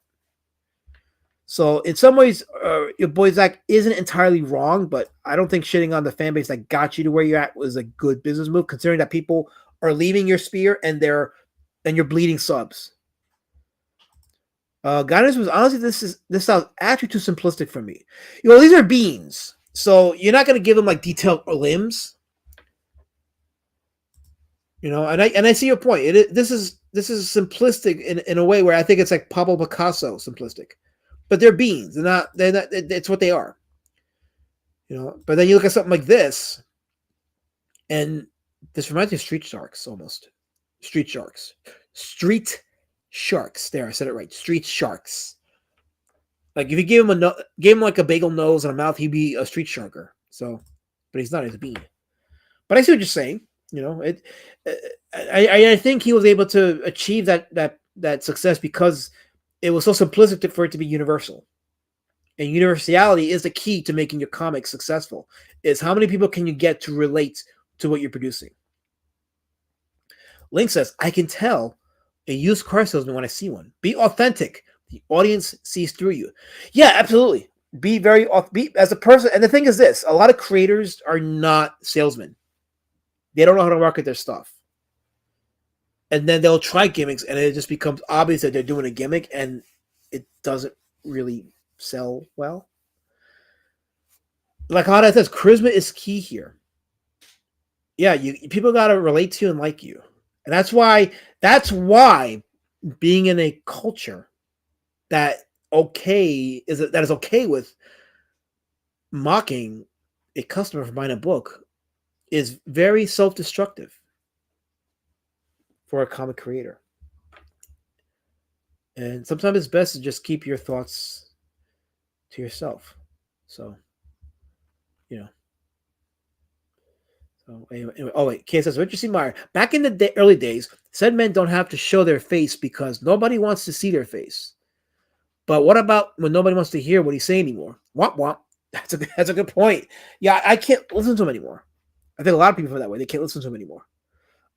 So in some ways, your boy Zach isn't entirely wrong, but I don't think shitting on the fan base that got you to where you're at was a good business move, considering that people are leaving your sphere and you're bleeding subs. Guidance was honestly, this sounds actually too simplistic for me. These are beans, so you're not going to give them like detailed limbs. And I see your point. This is simplistic in a way where I think it's like Pablo Picasso simplistic. But they're beans. They're not. It's what they are. But then you look at something like this, and this reminds me of Street Sharks almost. Street Sharks. Street Sharks. There, I said it right. Street Sharks. Like if you gave him like a bagel nose and a mouth, he'd be a street sharker. So, but he's not. He's a bean. But I see what you're saying. I think he was able to achieve that success because it was so simplistic for it to be universal. And universality is the key to making your comic successful. Is how many people can you get to relate to what you're producing? Link says, I can tell a used car salesman when I see one. Be authentic. The audience sees through you. Yeah, absolutely. Be very be as a person. And the thing is this, a lot of creators are not salesmen. They don't know how to market their stuff. And then they'll try gimmicks, and it just becomes obvious that they're doing a gimmick, and it doesn't really sell well. Like Hada says, charisma is key here. Yeah, people got to relate to you and like you. And that's why being in a culture that is okay with mocking a customer for buying a book is very self-destructive for a comic creator. And sometimes it's best to just keep your thoughts to yourself. So, So anyway, oh wait, Kay says, what you see, Meyer? Back in the early days, said men don't have to show their face because nobody wants to see their face. But what about when nobody wants to hear what he's saying anymore? Womp womp. That's a good point. Yeah, I can't listen to him anymore. I think a lot of people feel that way. They can't listen to him anymore.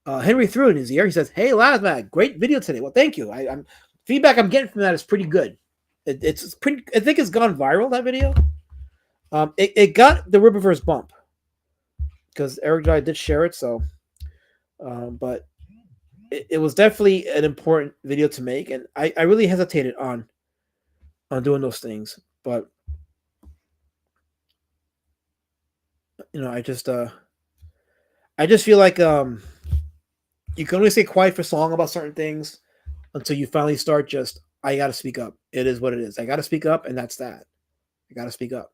Henry threw in his ear. He says, "Hey, Lazmag, great video today." Well, thank you. I'm feedback I'm getting from that is pretty good. It's pretty. I think it's gone viral, that video. It got the Rippaverse bump because Eric Dye did share it. So, but it was definitely an important video to make, and I really hesitated on doing those things, but I just feel like you can only stay quiet for so long about certain things until you finally start I got to speak up. It is what it is. I got to speak up, and that's that. I got to speak up.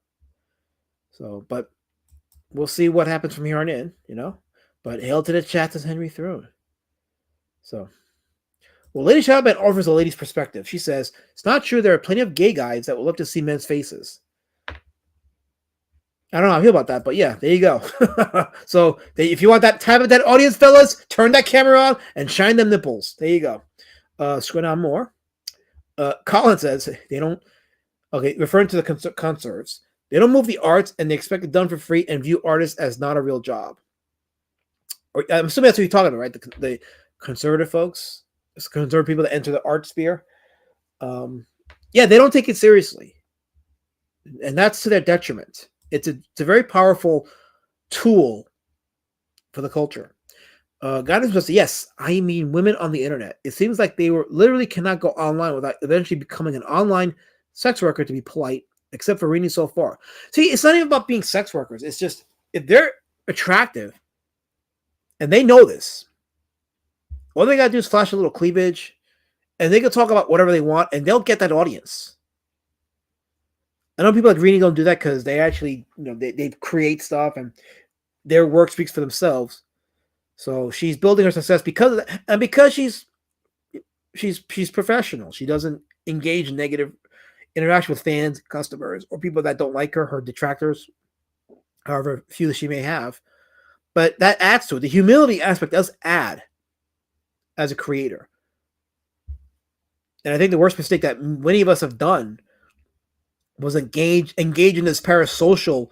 So, but we'll see what happens from here on in, But hail to the chat, says Henry Throne. So, well, Lady Shadowman offers a lady's perspective. She says, it's not true there are plenty of gay guys that will love to see men's faces. I don't know how I feel about that, but yeah, there you go. So if you want that type of that audience, fellas, turn that camera on and shine them nipples. There you go. Scroll down more. Colin says they don't. Okay, referring to the conserves, they don't move the arts and they expect it done for free and view artists as not a real job. Or, I'm assuming that's what you're talking about, right? The conservative folks, conservative people that enter the art sphere. Yeah, they don't take it seriously, and that's to their detriment. It's a very powerful tool for the culture. Guidance was, yes, I mean women on the internet. It seems like they literally cannot go online without eventually becoming an online sex worker, to be polite, except for reading so far. See, it's not even about being sex workers. It's just, if they're attractive and they know this, all they got to do is flash a little cleavage and they can talk about whatever they want and they'll get that audience. I know people like Rini don't do that because they actually, they create stuff and their work speaks for themselves. So she's building her success because of that, and because she's professional. She doesn't engage in negative interaction with fans, customers, or people that don't like her detractors, however few that she may have. But that adds to it. The humility aspect does add as a creator. And I think the worst mistake that many of us have done was engage in this parasocial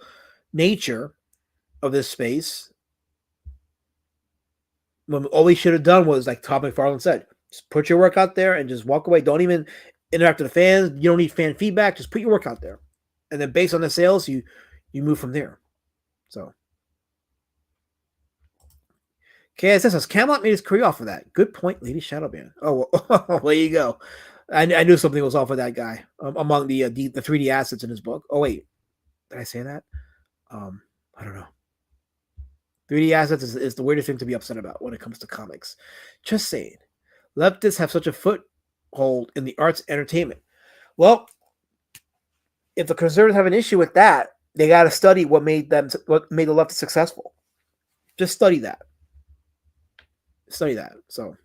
nature of this space When all we should have done was, like Todd McFarlane said, just put your work out there and just walk away. Don't even interact with the fans. You don't need fan feedback. Just put your work out there. And then based on the sales, you move from there. So KSS says Camelot made his career off of that. Good point, Lady Shadowban. Oh, well, there you go. I knew something was off with that guy among the 3D assets in his book. Oh wait, did I say that? I don't know. 3D assets is the weirdest thing to be upset about when it comes to comics. Just saying. Leftists have such a foothold in the arts entertainment. Well, if the conservatives have an issue with that, they got to study what made the leftists successful. Just study that. Study that. So,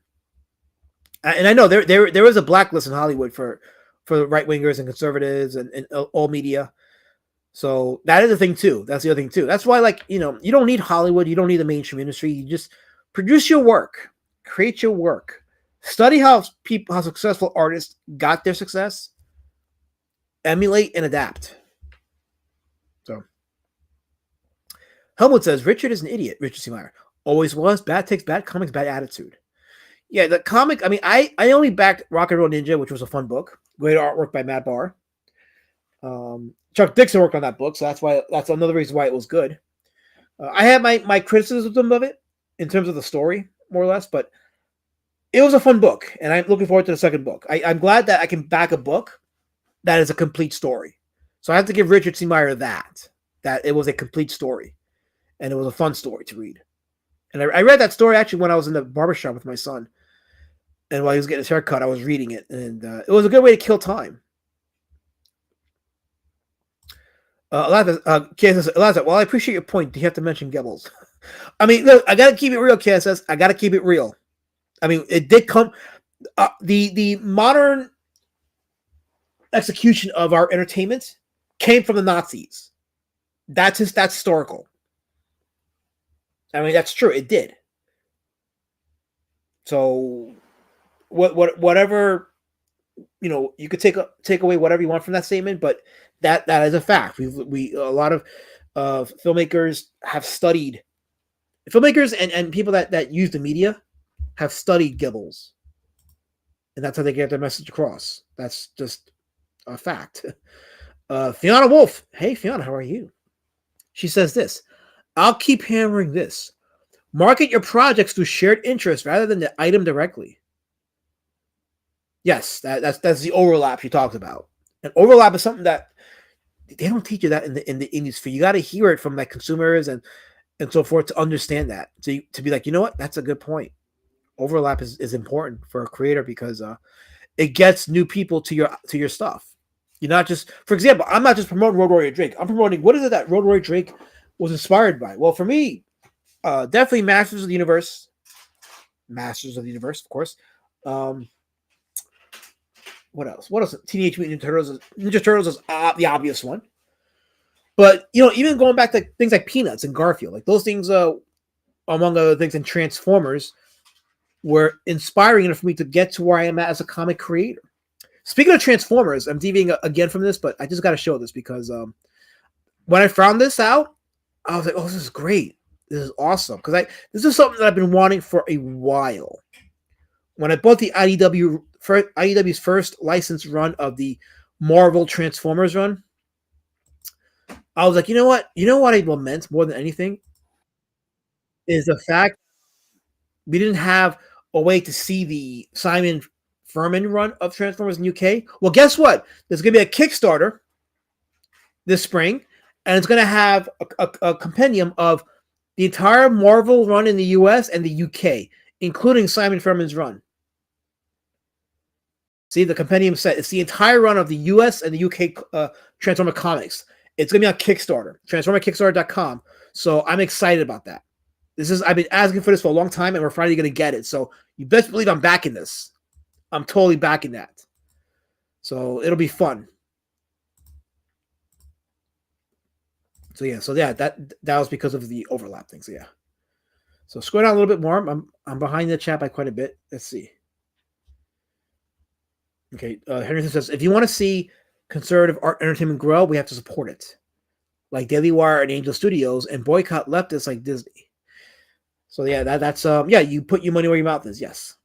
and I know there is a blacklist in Hollywood for right wingers and conservatives and all media. So that is a thing too. That's the other thing too. That's why, like, you don't need Hollywood. You don't need the mainstream industry. You just produce your work, create your work, study how successful artists got their success, emulate and adapt. So Helmut says Richard is an idiot. Richard C. Meyer always was. Bad takes, bad comics, bad attitude. Yeah, the comic. I mean, I only backed Rock and Roll Ninja, which was a fun book. Great artwork by Matt Barr. Chuck Dixon worked on that book, so that's another reason why it was good. I had my criticism of it in terms of the story, more or less, but it was a fun book, and I'm looking forward to the second book. I'm glad that I can back a book that is a complete story. So I have to give Richard C. Meyer that it was a complete story, and it was a fun story to read. And I read that story actually when I was in the barbershop with my son, and while he was getting his haircut, I was reading it, and it was a good way to kill time. Eliza, well, I appreciate your point. Do you have to mention Goebbels? I mean, look, I got to keep it real, KSS. I got to keep it real. I mean, it did come. The modern execution of our entertainment came from the Nazis. That's historical. I mean, that's true. It did. So, whatever, you could take away whatever you want from that statement, but that is a fact. A lot of filmmakers have studied. Filmmakers and people that use the media have studied Goebbels, and that's how they get their message across. That's just a fact. Fiona Wolf. Hey, Fiona, how are you? She says this. I'll keep hammering this. Market your projects through shared interest rather than the item directly. Yes, that's the overlap she talks about. And overlap is something that they don't teach you that in the industry. You got to hear it from like consumers and so forth to understand that. To be like, you know what? That's a good point. Overlap is important for a creator because it gets new people to your stuff. You're not just, for example, I'm not just promoting Roadwarrior Drake. I'm promoting what is it that Roadwarrior Drake was inspired by? Well, for me, definitely Masters of the Universe. Masters of the Universe, of course. What else? Teenage Mutant Ninja Turtles. Ninja Turtles is the obvious one. But, even going back to things like Peanuts and Garfield, like those things, among other things, and Transformers were inspiring enough for me to get to where I am at as a comic creator. Speaking of Transformers, I'm deviating again from this, but I just got to show this because when I found this out, I was like, oh, this is great. This is awesome. Because this is something that I've been wanting for a while. When I bought the IDW's first licensed run of the Marvel Transformers run, I was like, you know what? You know what I lament more than anything is the fact we didn't have a way to see the Simon Furman run of Transformers in UK. Well, guess what? There's going to be a Kickstarter this spring, and it's going to have a compendium of the entire Marvel run in the US and the UK, including Simon Furman's run. See, the compendium set. It's the entire run of the US and the UK Transformer comics. It's going to be on Kickstarter, transformerkickstarter.com. So I'm excited about that. I've been asking for this for a long time, and we're finally going to get it. So you best believe I'm backing this. I'm totally backing that. So it'll be fun. So yeah, that was because of the overlap thing. So yeah. So scroll down a little bit more. I'm behind the chat by quite a bit. Let's see. Okay, Henderson says, if you want to see conservative art entertainment grow, we have to support it. Like Daily Wire and Angel Studios, and boycott leftists like Disney. So yeah, that's yeah, you put your money where your mouth is. Yes.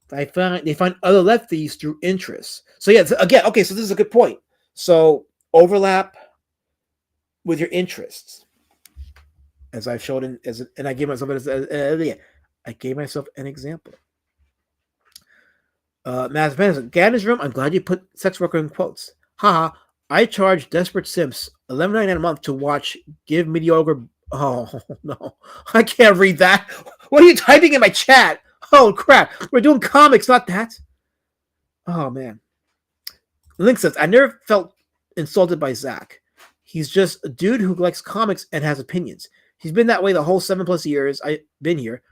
They find other lefties through interests. So yeah, again, okay, so this is a good point. So overlap with your interests, as I've showed and I gave myself I gave myself an example. Matt Benson, Gannon's room. I'm glad you put sex worker in quotes. Haha. I charge desperate simps $11.99 a month to watch give mediocre. Oh no, I can't read that. What are you typing in my chat? Oh crap, we're doing comics, not that. Oh man. Link says, I never felt insulted by Zach. He's just a dude who likes comics and has opinions. He's been that way the whole 7+ years I've been here.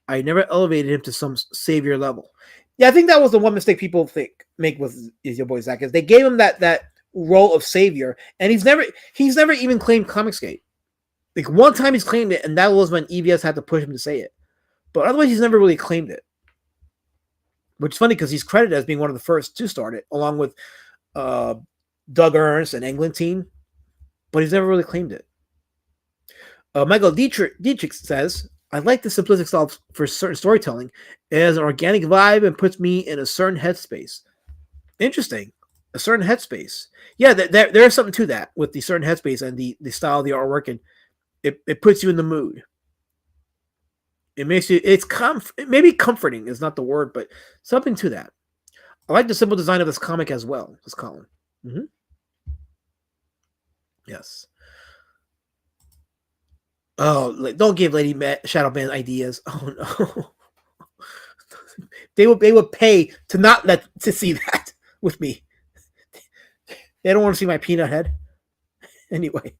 I never elevated him to some savior level. Yeah, I think that was the one mistake people make with is your boy Zach, is they gave him that role of savior, and he's never even claimed Comicsgate. Like one time he's claimed it, and that was when EBS had to push him to say it. But otherwise, he's never really claimed it. Which is funny because he's credited as being one of the first to start it, along with Doug Ernst and Englentine. But he's never really claimed it. Michael Dietrich says, I like the simplistic style for certain storytelling. It has an organic vibe and puts me in a certain headspace. Interesting. A certain headspace. Yeah, there is something to that with the certain headspace and the style of the artwork, and it puts you in the mood. It makes you, maybe comforting is not the word, but something to that. I like the simple design of this comic as well, this column. Mm-hmm. Yes. Oh, don't give Lady Shadowban ideas. Oh no. They would pay to not to see that with me. They don't want to see my peanut head. Anyway,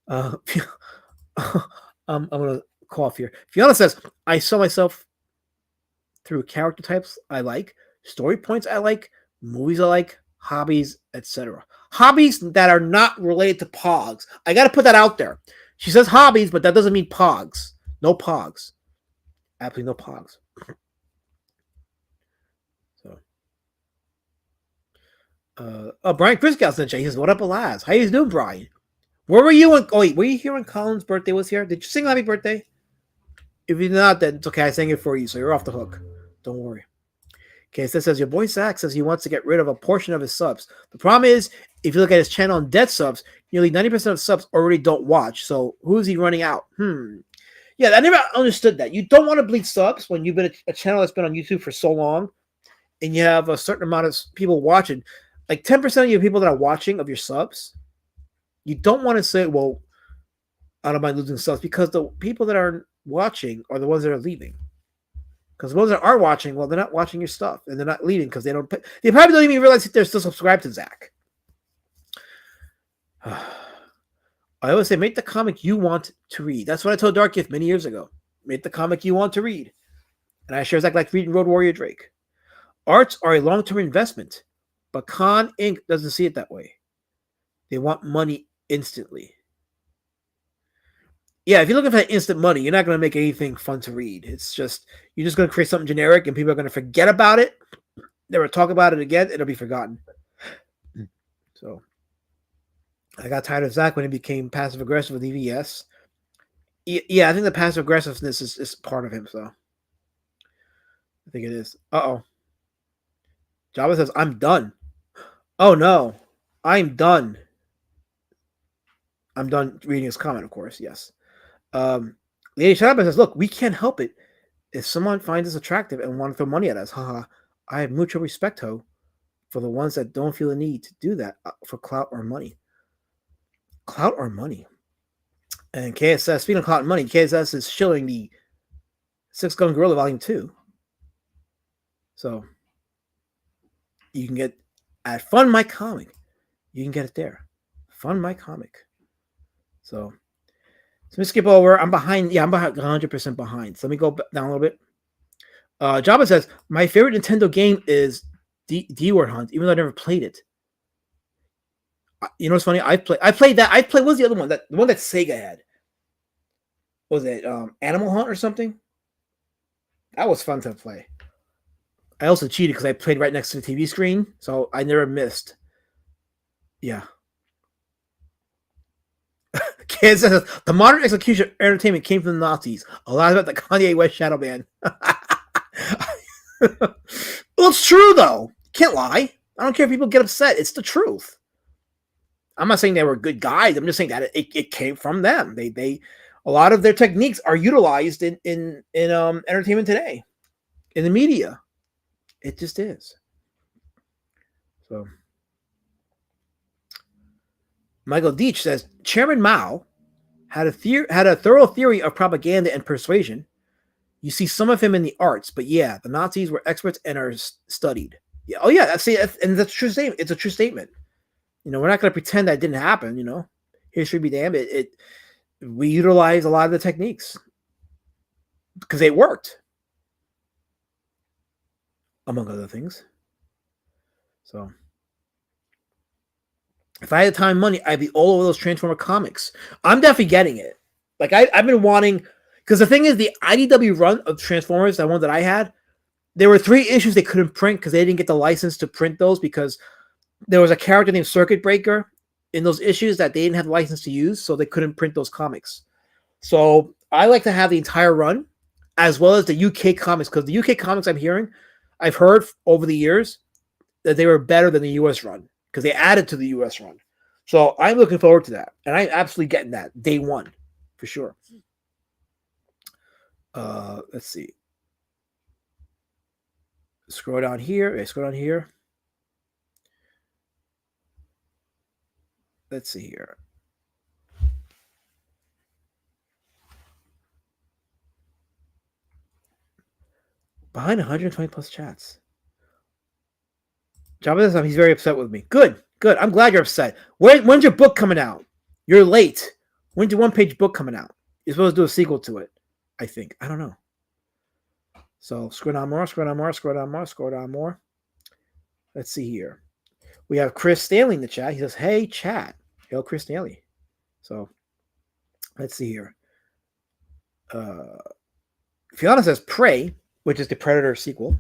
I'm gonna cough here. Fiona says, I saw myself through character types I like, story points I like, movies I like, hobbies, etc. Hobbies that are not related to Pogs. I got to put that out there. She says hobbies, but that doesn't mean Pogs. No Pogs. Absolutely no Pogs. So, Brian Christgau sent you. He says, "What up, Alaz? How you doing, Brian? Where were you? Were you here when Colin's birthday was here? Did you sing Happy Birthday? If you're not, then it's okay. I sang it for you, so you're off the hook. Don't worry." Okay, so it says, your boy Zach says he wants to get rid of a portion of his subs. The problem is, if you look at his channel on dead subs, nearly 90% of subs already don't watch. So who is he running out? Yeah, I never understood that. You don't want to bleed subs when you've been a channel that's been on YouTube for so long, and you have a certain amount of people watching. Like 10% of your people that are watching of your subs, you don't want to say, well, I don't mind losing subs, because the people that are watching are the ones that are leaving. Because the ones that are watching, well, they're not watching your stuff, and they're not leaving because they probably don't even realize that they're still subscribed to Zach. I always say, make the comic you want to read. That's what I told Dark Gift many years ago. Make the comic you want to read. And I sure Zach like reading Roadwarrior Drake. Arts are a long-term investment, but Con Inc. doesn't see it that way. They want money instantly. Yeah, if you're looking for instant money, you're not going to make anything fun to read. It's just, you're just going to create something generic, and people are going to forget about it. Never talk about it again. It'll be forgotten. So, I got tired of Zach when he became passive-aggressive with EVS. Yeah, I think the passive-aggressiveness is part of him, so. I think it is. Uh-oh. Java says, I'm done. Oh, no. I'm done. I'm done reading his comment, of course, yes. Lady Shadowban says, look, we can't help it if someone finds us attractive and want to throw money at us. Haha. I have mutual respect, ho, for the ones that don't feel the need to do that for clout or money. Clout or money. And KSS, speaking of clout and money, KSS is shilling the Six Gun Gorilla Volume 2. So you can get at Fund My Comic. You can get it there. Fund My Comic. So let me skip over. I'm behind. Yeah, I'm behind, 100% behind. So let me go down a little bit. Jabba says, my favorite Nintendo game is D-Word Hunt, even though I never played it. You know what's funny? I played that. What was the other one? The one that Sega had. Was it Animal Hunt or something? That was fun to play. I also cheated because I played right next to the TV screen, so I never missed. Yeah. Kansas says, the modern execution of entertainment came from the Nazis. A lot about the Kanye West Shadow Man. Well, it's true, though. Can't lie. I don't care if people get upset. It's the truth. I'm not saying they were good guys. I'm just saying that it came from them. They a lot of their techniques are utilized in entertainment today, in the media. It just is. So, Michael Deach says Chairman Mao had a thorough theory of propaganda and persuasion. You see some of him in the arts, but yeah, the Nazis were experts and are studied. Yeah, oh yeah, that's a true statement. It's a true statement. You know, we're not going to pretend that didn't happen. You know, history be damned. We utilize a lot of the techniques because they worked, among other things. So, if I had time and money, I'd be all over those Transformer comics. I'm definitely getting it. Like I've been wanting, because the thing is, the IDW run of Transformers, that one that I had, there were 3 issues they couldn't print because they didn't get the license to print those because there was a character named Circuit Breaker in those issues that they didn't have the license to use, so they couldn't print those comics. So I like to have the entire run, as well as the UK comics, because the UK comics I've heard over the years that they were better than the US run because they added to the US run. So I'm looking forward to that, and I'm absolutely getting that day one for sure. Let's see. Scroll down here. Let's see here. Behind 120 plus chats. Job of this time, he's very upset with me. Good. I'm glad you're upset. When's your book coming out? You're late. When's your one-page book coming out? You're supposed to do a sequel to it, I think. I don't know. So scroll down more. Let's see here. We have Chris Stanley in the chat. He says, hey, chat. Hail Chris Stanley. So let's see here. Fiona says Prey, which is the Predator sequel.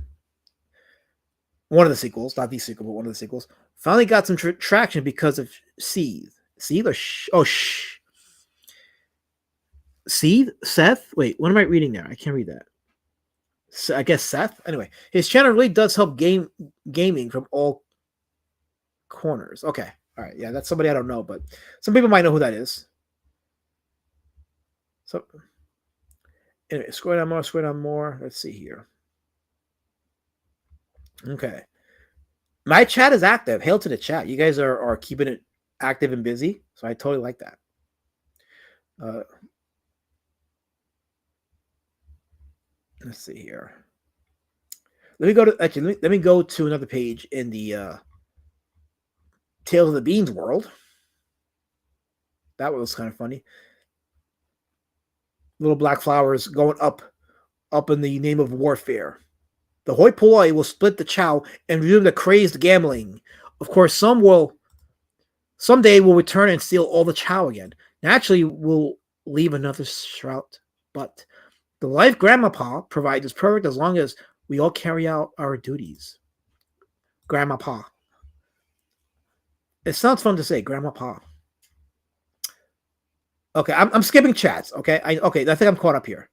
One of the sequels, not the sequel, but one of the sequels, finally got some traction because of Seethe. Seethe or Seethe? Seth? Wait, what am I reading there? I can't read that. So I guess Seth? Anyway, his channel really does help gaming from all corners. Okay. All right. Yeah, that's somebody I don't know, but some people might know who that is. So, anyway, scroll down more. Let's see here. Okay. My chat is active. Hail to the chat. You guys are keeping it active and busy, so I totally like that. Let's see here. Let me go to another page in the Tales of the Beans world. That was kind of funny. Little black flowers going up in the name of warfare. The hoi polloi will split the chow and resume the crazed gambling. Of course, someday will return and steal all the chow again. Naturally, we'll leave another shroud, but the life Grandmapa provides is perfect as long as we all carry out our duties. Grandmapa. It sounds fun to say, Grandmapa. Okay, I'm skipping chats. Okay, I think I'm caught up here.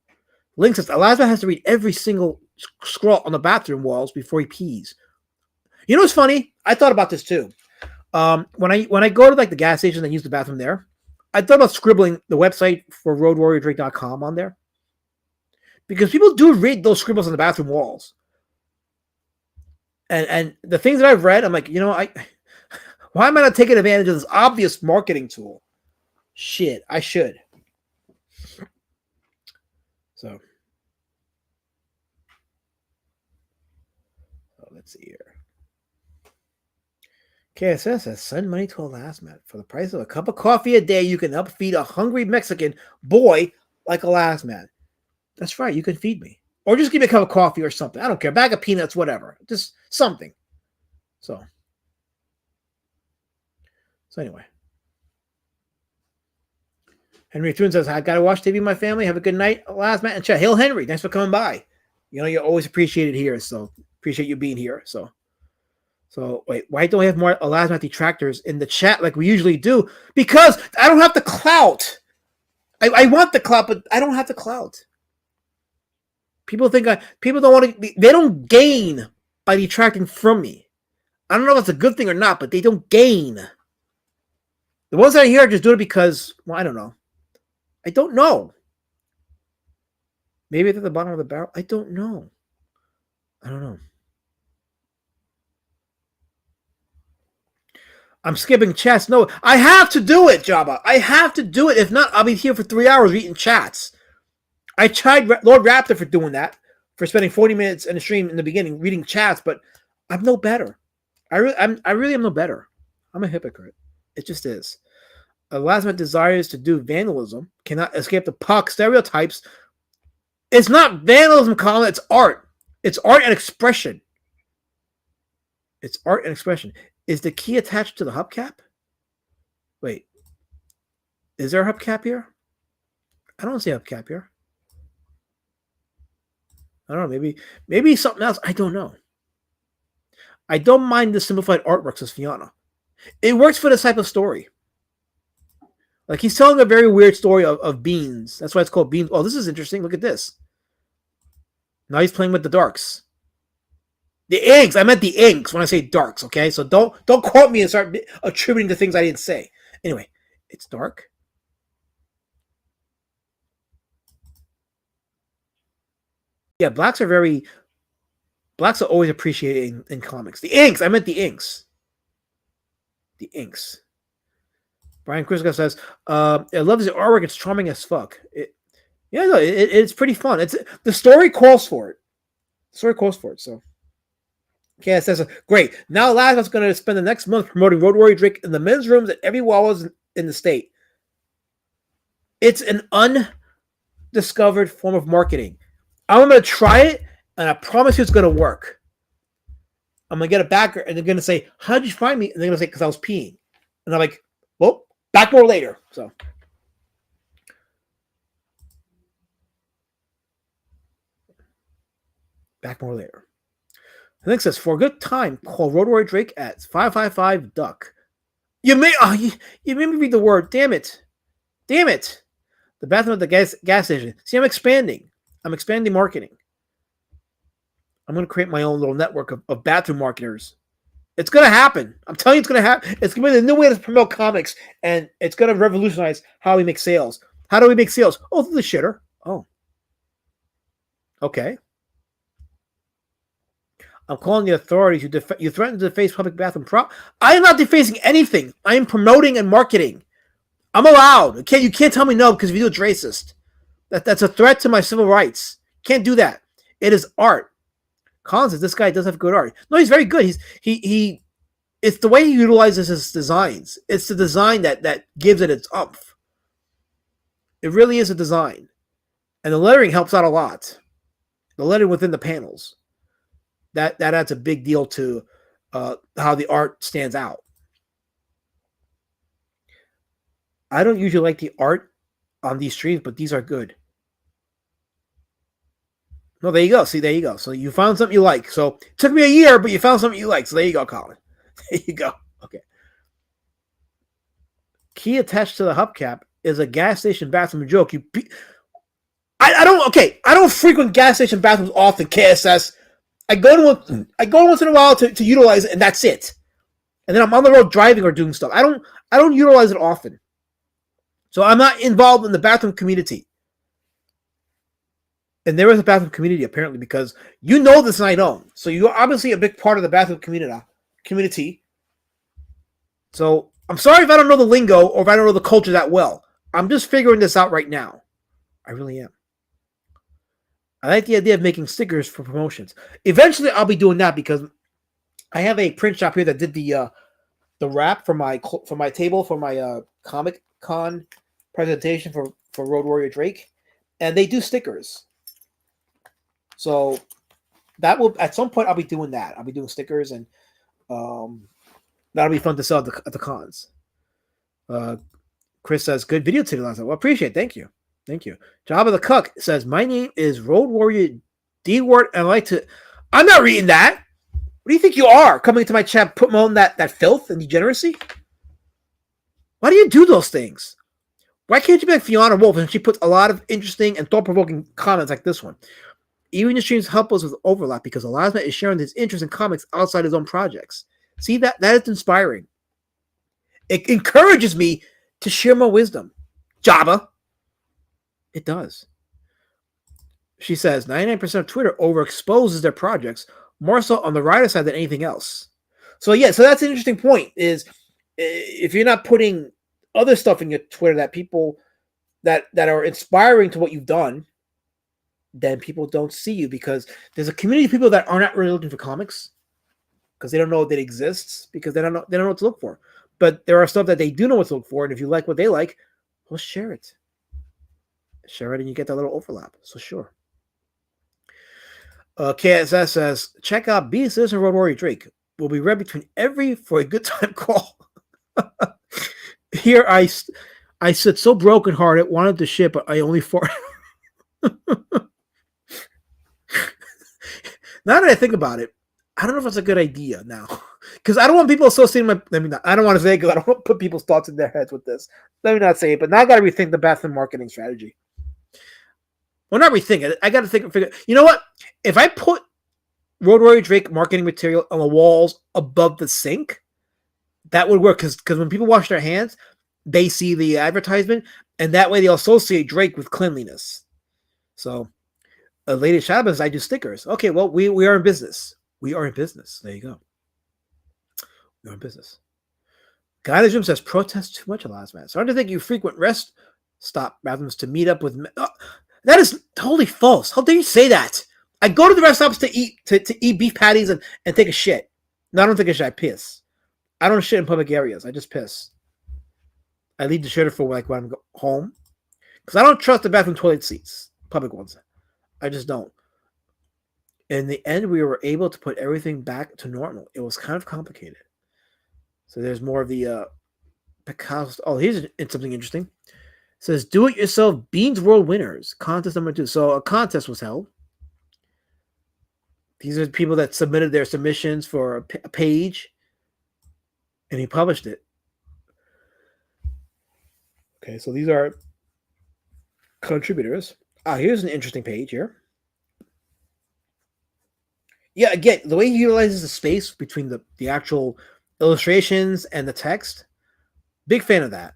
Link says Elasma has to read every single scroll on the bathroom walls before he pees. You know what's funny? I thought about this too. When I go to like the gas station and use the bathroom there, I thought about scribbling the website for roadwarriordrake.com on there. Because people do read those scribbles on the bathroom walls. And the things that I've read, I'm like, why am I not taking advantage of this obvious marketing tool? Shit, I should. So let's see here. KSS says, send money to a last man. For the price of a cup of coffee a day, you can help feed a hungry Mexican boy like a last man. That's right, you can feed me. Or just give me a cup of coffee or something. I don't care. Bag of peanuts, whatever. Just something. So anyway. Henry Thune says, I got to watch TV with my family. Have a good night. Last man and chat. Hail Henry. Thanks for coming by. You're always appreciated here. So appreciate you being here. So wait, why don't we have more Elasma detractors in the chat like we usually do? Because I don't have the clout I want the clout, but I don't have the clout. People think people don't want to. They don't gain by detracting from me. I don't know if that's a good thing or not, but they don't gain. The ones that are here just do it because, well, I don't know. I don't know. Maybe it's at the bottom of the barrel. I don't know. I don't know. I'm skipping chats. No, I have to do it, Jabba. I have to do it. If not, I'll be here for 3 hours reading chats. I tried Lord Raptor for doing that, for spending 40 minutes in the stream in the beginning reading chats, but I'm no better. I really am no better. I'm a hypocrite. It just is. A last minute desires to do vandalism cannot escape the puck stereotypes. It's not vandalism, Colin. It's art. It's art and expression. It's art and expression. Is the key attached to the hubcap? Wait. Is there a hubcap here? I don't see a hubcap here. I don't know. Maybe something else. I don't know. I don't mind the simplified artwork, says Fiona. It works for this type of story. Like, he's telling a very weird story of beans. That's why it's called Beans. Oh, this is interesting. Look at this. Now he's playing with the darks. The inks. I meant the inks when I say darks, okay? So don't quote me and start attributing to things I didn't say. Anyway, it's dark. Yeah, blacks are always appreciated in comics. The inks. I meant the inks. The inks. Brian Kriska says, I love the artwork. It's charming as fuck. It's pretty fun. The story calls for it. The story calls for it, so. Okay, it says, great. Now Lazarus going to spend the next month promoting Roadwarrior Drake in the men's rooms at every Wawa's in the state. It's an undiscovered form of marketing. I'm going to try it, and I promise you it's going to work. I'm going to get a backer, and they're going to say, how did you find me? And they're going to say, because I was peeing. And I'm like, well, back more later. So. Back more later. The next says, for a good time, call Roadwarrior Drake at 555-DUCK. You made me read the word. Damn it. Damn it. The bathroom at the gas station. See, I'm expanding. I'm expanding marketing. I'm going to create my own little network of bathroom marketers. It's going to happen. I'm telling you it's going to happen. It's going to be the new way to promote comics, and it's going to revolutionize how we make sales. How do we make sales? Oh, through the shitter. Oh. Okay. I'm calling the authorities. You threatened to deface public bathroom I am not defacing anything. I am promoting and marketing. I'm allowed. Okay, you can't tell me no because if you do, it's racist. That's a threat to my civil rights. Can't do that. It is art. Colin says this guy does have good art. No, he's very good. He it's the way he utilizes his designs. It's the design that gives it its umph. It really is a design. And the lettering helps out a lot. The lettering within the panels. That adds a big deal to how the art stands out. I don't usually like the art on these streams, but these are good. No, there you go. See, there you go. So you found something you like. So it took me a year, but you found something you like. So there you go, Colin. There you go. Okay. Key attached to the hubcap is a gas station bathroom joke. I don't frequent gas station bathrooms often, KSS. I go once in a while to utilize it, and that's it. And then I'm on the road driving or doing stuff. I don't utilize it often. So I'm not involved in the bathroom community. And there is a bathroom community, apparently, because you know this and I don't. So you're obviously a big part of the bathroom community. So I'm sorry if I don't know the lingo or if I don't know the culture that well. I'm just figuring this out right now. I really am. I like the idea of making stickers for promotions. Eventually, I'll be doing that because I have a print shop here that did the wrap for my table for my Comic Con presentation for Roadwarrior Drake, and they do stickers. So that will at some point I'll be doing that. I'll be doing stickers, and that'll be fun to sell at the cons. Chris says good video today. Well, appreciate it. Thank you. Thank you. Jabba the Cuck says, my name is Roadwarrior D-Word, and I like to... I'm not reading that. What do you think you are? Coming into my chat, promoting that filth and degeneracy? Why do you do those things? Why can't you be like Fiona Wolf? And she puts a lot of interesting and thought-provoking comments like this one. Even the streams help us with overlap because Elasma is sharing his interest in comics outside his own projects. See, that is inspiring. It encourages me to share my wisdom. Jabba. It does. She says 99% of Twitter overexposes their projects, more so on the writer side than anything else. So yeah, so that's an interesting point, is if you're not putting other stuff in your Twitter that people that are inspiring to what you've done, then people don't see you, because there's a community of people that are not really looking for comics because they don't know that it exists, because they don't know what to look for. But there are stuff that they do know what to look for, and if you like what they like, well, share it. Share it, and you get that little overlap. So sure. KSS says, check out Beast Citizen Roadwarrior Drake. Will be read between every for a good time call. Here I said so brokenhearted, wanted to ship, but I only for. Now that I think about it, I don't know if that's a good idea now, because I don't want people associating my. I don't want to say it because I don't want to put people's thoughts in their heads with this. Let me not say it, but now I got to rethink the bathroom marketing strategy. Well, not rethink it. I got to figure. You know what? If I put Roadwarrior Drake marketing material on the walls above the sink, that would work, because when people wash their hands, they see the advertisement, and that way they'll associate Drake with cleanliness. So, Lady Shabbos, I do stickers. Okay, well, we are in business. We are in business. There you go. We are in business. Guy in the Gym says, protest too much, last man. Starting to think you frequent rest stop bathrooms to meet up with. That is totally false. How dare you say that? I go to the rest stops to eat beef patties and take a shit. No, I don't take a shit. I piss. I don't shit in public areas. I just piss. I leave the shitter for like when I'm home, because I don't trust the bathroom toilet seats, public ones. I just don't. In the end, we were able to put everything back to normal. It was kind of complicated. So there's more of the Picasso. Oh, here's something interesting. It says, do-it-yourself Beanworld winners. Contest number 2. So a contest was held. These are the people that submitted their submissions for a page, and he published it. Okay, so these are contributors. Here's an interesting page here. Yeah, again, the way he utilizes the space between the actual illustrations and the text, big fan of that.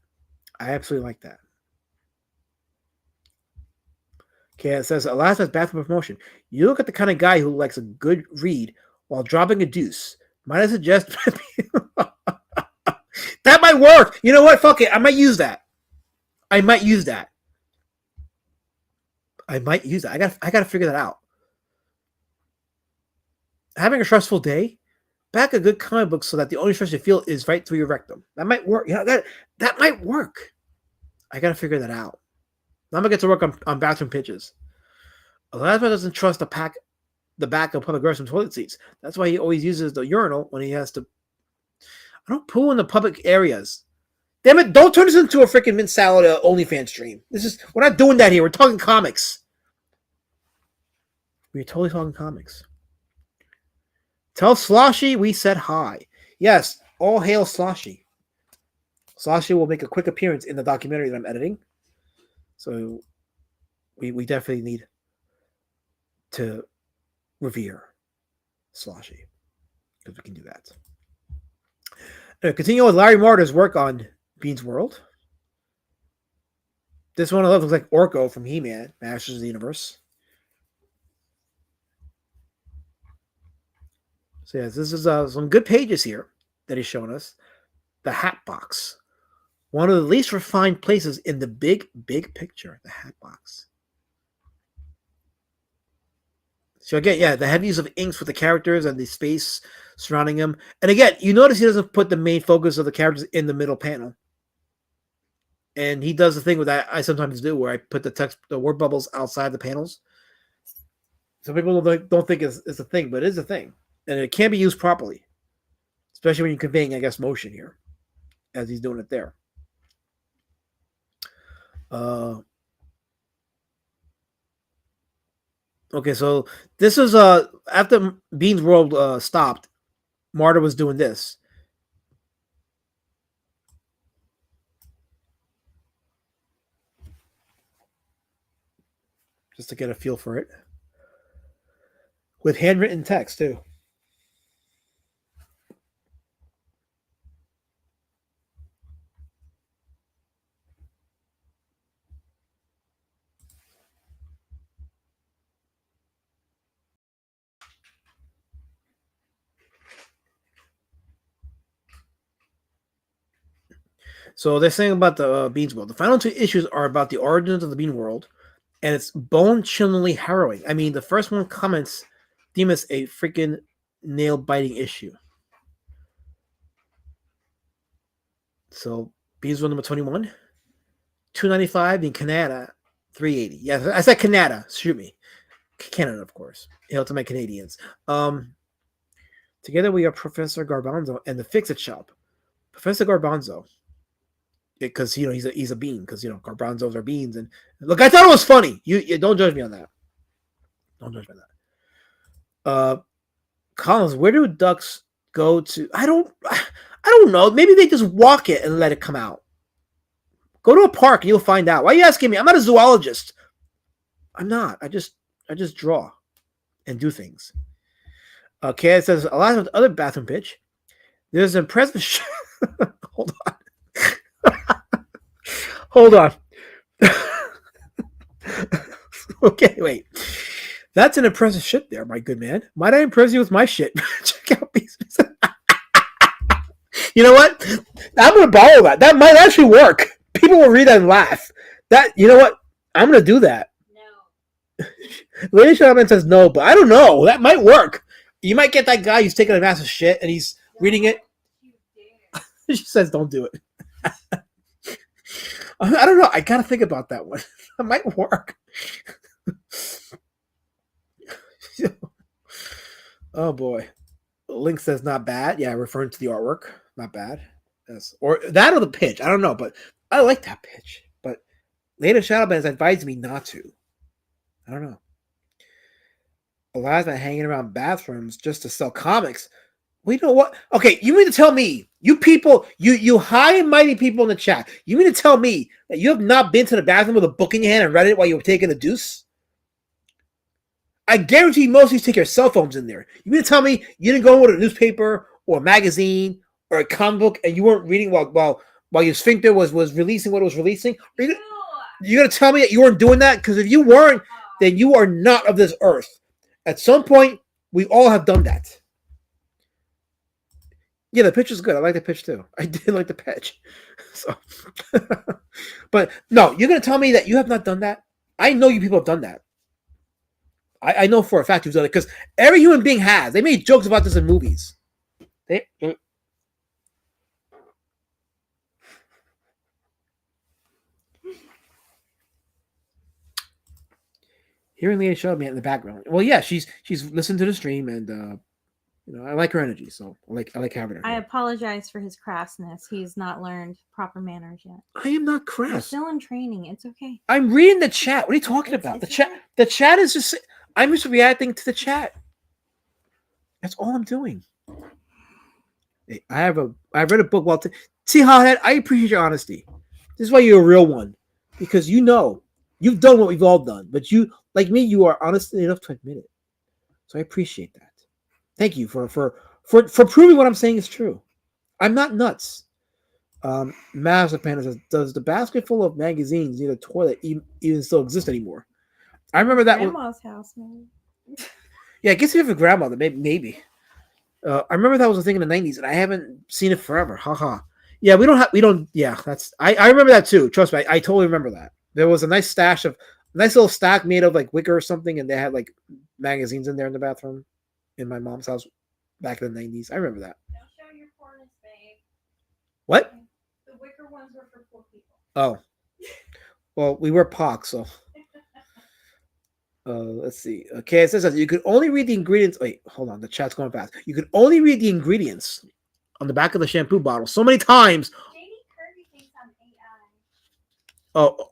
I absolutely like that. Okay, it says, Alaska's bathroom promotion. You look at the kind of guy who likes a good read while dropping a deuce. Might I suggest that might work. You know what? Fuck it. I might use that. I might use that. I gotta figure that out. Having a stressful day, back a good comic book so that the only stress you feel is right through your rectum. That might work. You know, that might work. I gotta figure that out. I'm gonna get to work on bathroom pitches. Elasma doesn't trust the back of public restroom toilet seats. That's why he always uses the urinal when he has to. I don't poo in the public areas. Damn it! Don't turn this into a freaking mint salad OnlyFans stream. We're not doing that here. We're talking comics. We're totally talking comics. Tell Sloshy we said hi. Yes, all hail Sloshy. Sloshy will make a quick appearance in the documentary that I'm editing. So we definitely need to revere Sloshy, because we can do that. Continue with Larry Marder's work on Beanworld. This one I love looks like Orko from He-Man, Masters of the Universe. So yes, this is some good pages here that he's showing us. The Hat Box. One of the least refined places in the big picture, the Hat Box. So again, yeah, the heavy use of inks with the characters and the space surrounding them. And again, you notice he doesn't put the main focus of the characters in the middle panel. And he does the thing with that I sometimes do, where I put the word bubbles outside the panels. Some people don't think it's a thing, but it is a thing. And it can be used properly. Especially when you're conveying, I guess, motion here. As he's doing it there. Okay, so this is after Beanworld stopped, Marder was doing this. just to get a feel for it. With handwritten text too. So they're saying about the Beanworld. The final 2 issues are about the origins of the Beanworld, and it's bone-chillingly harrowing. I mean, the first one comments deem it a freaking nail-biting issue. So Beanworld number 21, $2.95 in Canada, $3.80. Yeah, I said Canada. Shoot me, Canada, of course. Hail to my Canadians. Together we are Professor Garbanzo and the Fix-It Shop. Professor Garbanzo. Because he's a bean, because garbanzos are beans, and look, I thought it was funny. You don't judge me on that. Don't judge me on that. Collins, where do ducks go to? I don't know. Maybe they just walk it and let it come out. Go to a park and you'll find out. Why are you asking me? I'm not a zoologist. I'm not. I just draw and do things. Okay, it says a lot of other bathroom pitch. There's an impressive. Hold on. Hold on. Okay, wait. That's an impressive shit there, my good man. Might I impress you with my shit? Check out Beast. You know what? I'm going to borrow that. That might actually work. People will read that and laugh. You know what? I'm going to do that. No. Lady Shaman says no, but I don't know. That might work. You might get that guy who's taking a massive shit and he's reading it. She says don't do it. I don't know. I gotta think about that one. That might work. Oh boy. Link says not bad. Yeah, referring to the artwork. Not bad. Yes. Or that or the pitch. I don't know, but I like that pitch. But Lady Shadowban has advised me not to. I don't know. Eliza hanging around bathrooms just to sell comics. Well, you know what? Okay, you mean to tell me, you people, you high and mighty people in the chat, you mean to tell me that you have not been to the bathroom with a book in your hand and read it while you were taking a deuce? I guarantee most of you take your cell phones in there. You mean to tell me you didn't go with a newspaper or a magazine or a comic book and you weren't reading while your sphincter was releasing what it was releasing? You're going to tell me that you weren't doing that? Because if you weren't, then you are not of this earth. At some point, we all have done that. Yeah, the pitch is good. I like the pitch too. I did like the pitch. So, but no, you're going to tell me that you have not done that? I know you people have done that. I know for a fact you've done it because every human being has. They made jokes about this in movies. Hearing Leah Shelby in the background. Well, yeah, she's listened to the stream and I like her energy, so I like having her. I apologize for his crassness. He's not learned proper manners yet. I am not crass. You're still in training. It's okay. I'm reading the chat. What are you talking about? The chat is just. I'm just reacting to the chat. That's all I'm doing. Hey, I read a book. See, Hothead, I appreciate your honesty. This is why you're a real one, because you've done what we've all done, but you, like me, you are honest enough to admit it. So I appreciate that. Thank you for proving what I'm saying is true. I'm not nuts. Master Panda says, does the basket full of magazines need a toilet even still exist anymore? I remember that Grandma's house, man. Yeah, I guess if you have a grandmother, maybe. I remember that was a thing in the 90s, and I haven't seen it forever. Haha. Yeah, I remember that too. Trust me, I totally remember that. There was a nice little stack made of like wicker or something, and they had like magazines in there in the bathroom in my mom's house back in the 90s. I remember that. Don't show your pornos, babe. What? The wicker ones were for poor people. Oh. Well, we were POC, so. Let's see. Okay, it says that you could only read the ingredients. Wait, hold on. The chat's going fast. You could only read the ingredients on the back of the shampoo bottle so many times. JD Kirby thinks I'm AI. Oh.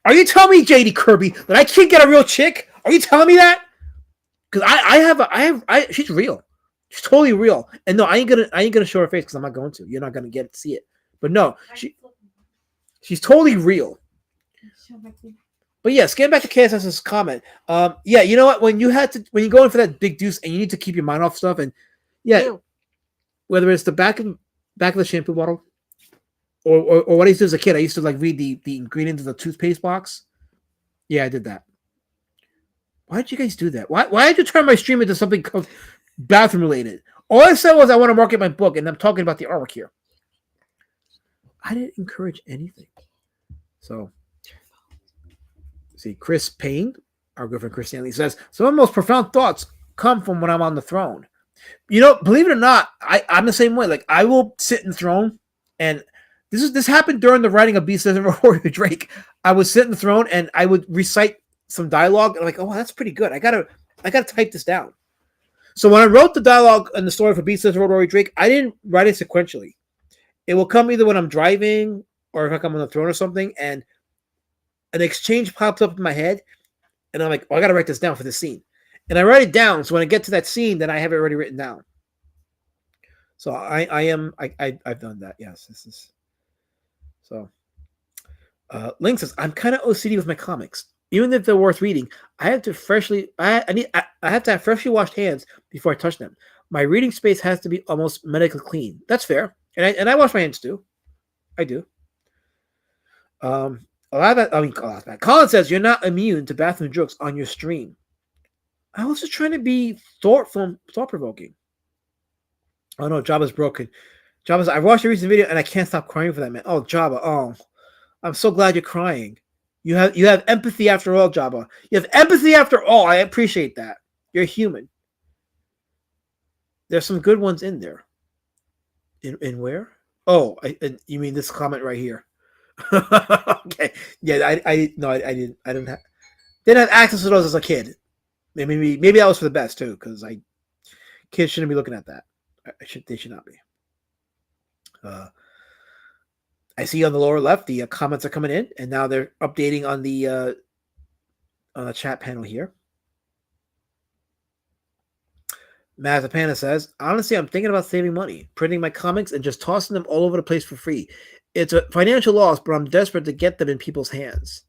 Are you telling me, JD Kirby, that I can't get a real chick? Are you telling me that? Because she's real. She's totally real. And no, I ain't gonna show her face because I'm not going to. You're not gonna get to see it. But no, she's totally real. But yes, getting back to KSS's comment. Yeah, you know what? When you go in for that big deuce and you need to keep your mind off stuff, and yeah, Ew. whether it's the back of the shampoo bottle, or what I used to do as a kid, I used to like read the ingredients of the toothpaste box. Yeah, I did that. Why did you guys do that? Why did you turn my stream into something bathroom related? All I said was I want to market my book, and I'm talking about the artwork here. I didn't encourage anything. So, see, Chris Payne, our good friend Chris Stanley, says, some of the most profound thoughts come from when I'm on the throne. You know, believe it or not, I'm the same way. Like, I will sit in the throne, and this happened during the writing of Beast Citizen Roadwarrior Drake. I would sit in the throne, and I would recite some dialogue, and I'm like, oh, that's pretty good. I gotta type this down. So when I wrote the dialogue and the story for Beast Citizen Roadwarrior Drake, I didn't write it sequentially. It will come either when I'm driving or if I'm on the throne or something, and an exchange pops up in my head, and I'm like, oh, I got to write this down for this scene. And I write it down, so when I get to that scene, then I have it already written down. So I've done that, yes. This is so. Link says, I'm kind of OCD with my comics. Even if they're worth reading, I have to have freshly washed hands before I touch them. My reading space has to be almost medically clean. That's fair. And I wash my hands too. I do. Colin says you're not immune to bathroom jokes on your stream. I was just trying to be thought-provoking. Oh no, Jabba's broken. I watched a recent video and I can't stop crying for that man. Oh, Jabba. Oh, I'm so glad you're crying. You have empathy after all, Jabba. You have empathy after all. I appreciate that. You're human. There's some good ones in there. In where? Oh, you mean this comment right here? Okay. Yeah, I didn't have access to those as a kid. Maybe that was for the best too, because kids shouldn't be looking at that. They should not be. I see on the lower left the comments are coming in, and now they're updating on the chat panel here. Mazapana says, honestly, I'm thinking about saving money, printing my comics, and just tossing them all over the place for free. It's a financial loss, but I'm desperate to get them in people's hands.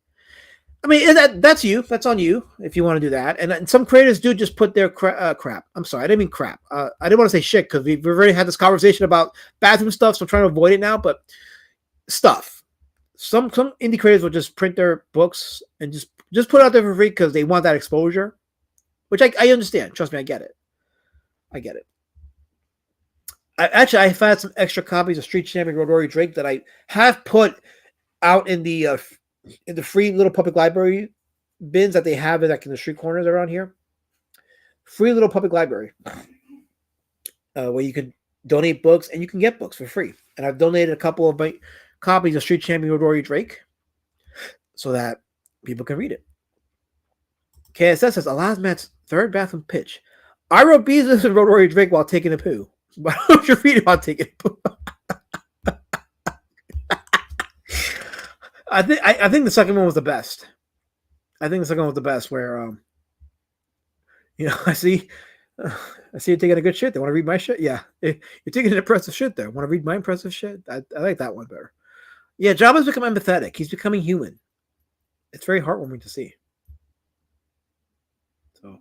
I mean, that's you. That's on you if you want to do that. And some creators do just put their crap. I'm sorry, I didn't mean crap. I didn't want to say shit because we've already had this conversation about bathroom stuff, so I'm trying to avoid it now. But stuff. Some indie creators will just print their books and just put it out there for free because they want that exposure, which I understand. Trust me, I get it. I've had some extra copies of Street Champion Roadwarrior Drake that I have put out in the free little public library bins that they have in the street corners around here. Free little public library where you can donate books and you can get books for free. And I've donated a couple of my copies of Street Champion Roadwarrior Drake so that people can read it. KSS says, Alas Matt's third bathroom pitch. I wrote Beast Citizen Roadwarrior Drake while taking a poo. Why don't you read it while taking a poo? I think the second one was the best. Where I see you taking a good shit. They want to read my shit. Yeah, you're taking an impressive shit there. Want to read my impressive shit? I like that one better. Yeah, Jabba's become empathetic. He's becoming human. It's very heartwarming to see. So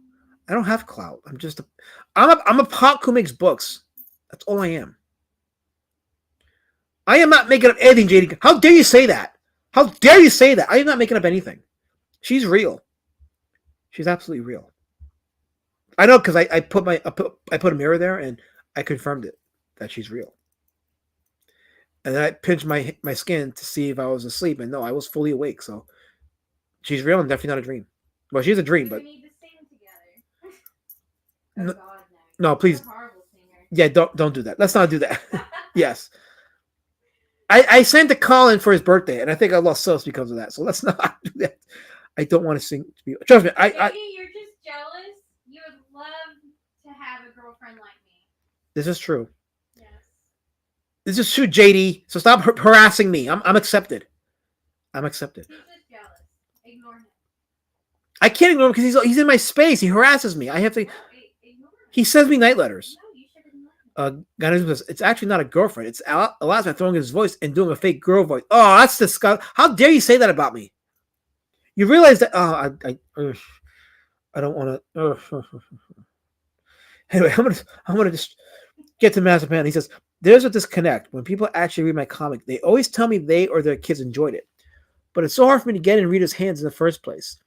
I don't have clout. I'm a punk who makes books. That's all I am. I am not making up anything, JD. How dare you say that? How dare you say that? I am not making up anything. She's real. She's absolutely real. I know because I put a mirror there and I confirmed it that she's real. And then I pinched my skin to see if I was asleep, and no, I was fully awake. So she's real and definitely not a dream. Well, she's a dream, but We need to sing together. No, God, no, please. You're a horrible singer. Yeah, don't do that. Let's not do that. Yes. I sent to Colin for his birthday, and I think I lost sauce because of that. So let's not do that. I don't want to sing. Trust me. Maybe you're just jealous. You would love to have a girlfriend like me. This is true. Yes. This is true, JD. So stop harassing me. I'm accepted. I'm accepted. He's just jealous. Ignore him. I can't ignore him because he's in my space. He harasses me. I have to. Ignore him. He sends me night letters. No, you should ignore him. Guys, it's actually not a girlfriend. It's Elasma throwing his voice and doing a fake girl voice. Oh, that's disgusting. How dare you say that about me? You realize that I don't want to. Anyway, I'm gonna just get to Master Pan. He says there's a disconnect when people actually read my comic. They always tell me they or their kids enjoyed it, but it's so hard for me to get in readers' hands in the first place.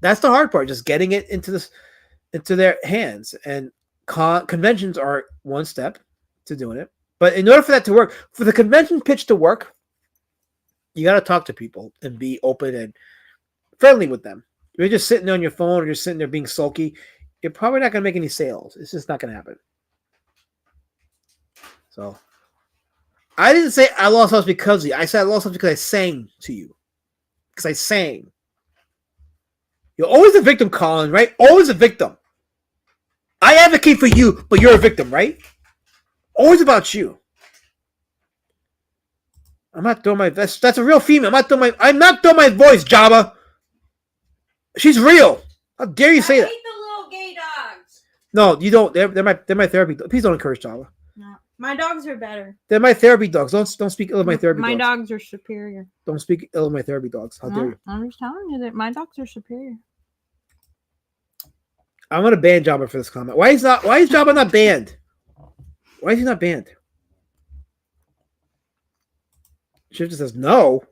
That's the hard part, just getting it into their hands. And conventions are one step to doing it. But in order for that to work, for the convention pitch to work, you got to talk to people and be open and friendly with them. If you're just sitting on your phone or you're sitting there being sulky, you're probably not going to make any sales. It's just not going to happen. So I didn't say I lost house because of you. I said I lost house because I sang to you. Because I sang. You're always a victim, Colin, right? Always a victim. I advocate for you, but you're a victim, right? Always about you. I'm not doing my best. That's a real female. I'm not doing my voice, Jabba. She's real. How dare you say that? I hate the little gay dogs. No, you don't. They're my therapy. Please don't encourage Jabba. No, my dogs are better. They're my therapy dogs. Don't speak ill of my therapy My dogs. dogs are superior. Don't speak ill of my therapy dogs. How dare you? I'm just telling you that my dogs are superior. I'm gonna ban Jabba for this comment. Why is Jabba not banned? Why is he not banned? Shifter says no.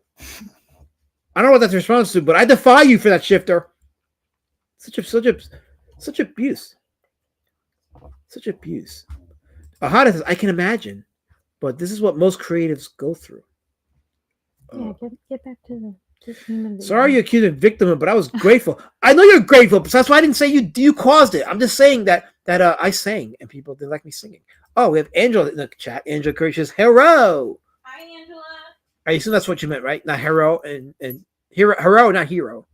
I don't know what that's a response to, but I defy you for that, Shifter. Such abuse. Such abuse. Ahada says, I can imagine, but this is what most creatives go through. Yeah, get back to the human. Sorry you accused of victim, but I was grateful. I know you're grateful, but that's why I didn't say you caused it. I'm just saying that I sang and people didn't like me singing. Oh, we have Angela in the chat. Angela Curry says, "Hero." Hi, Angela. I assume that's what you meant, right? Not hero and hero, not hero.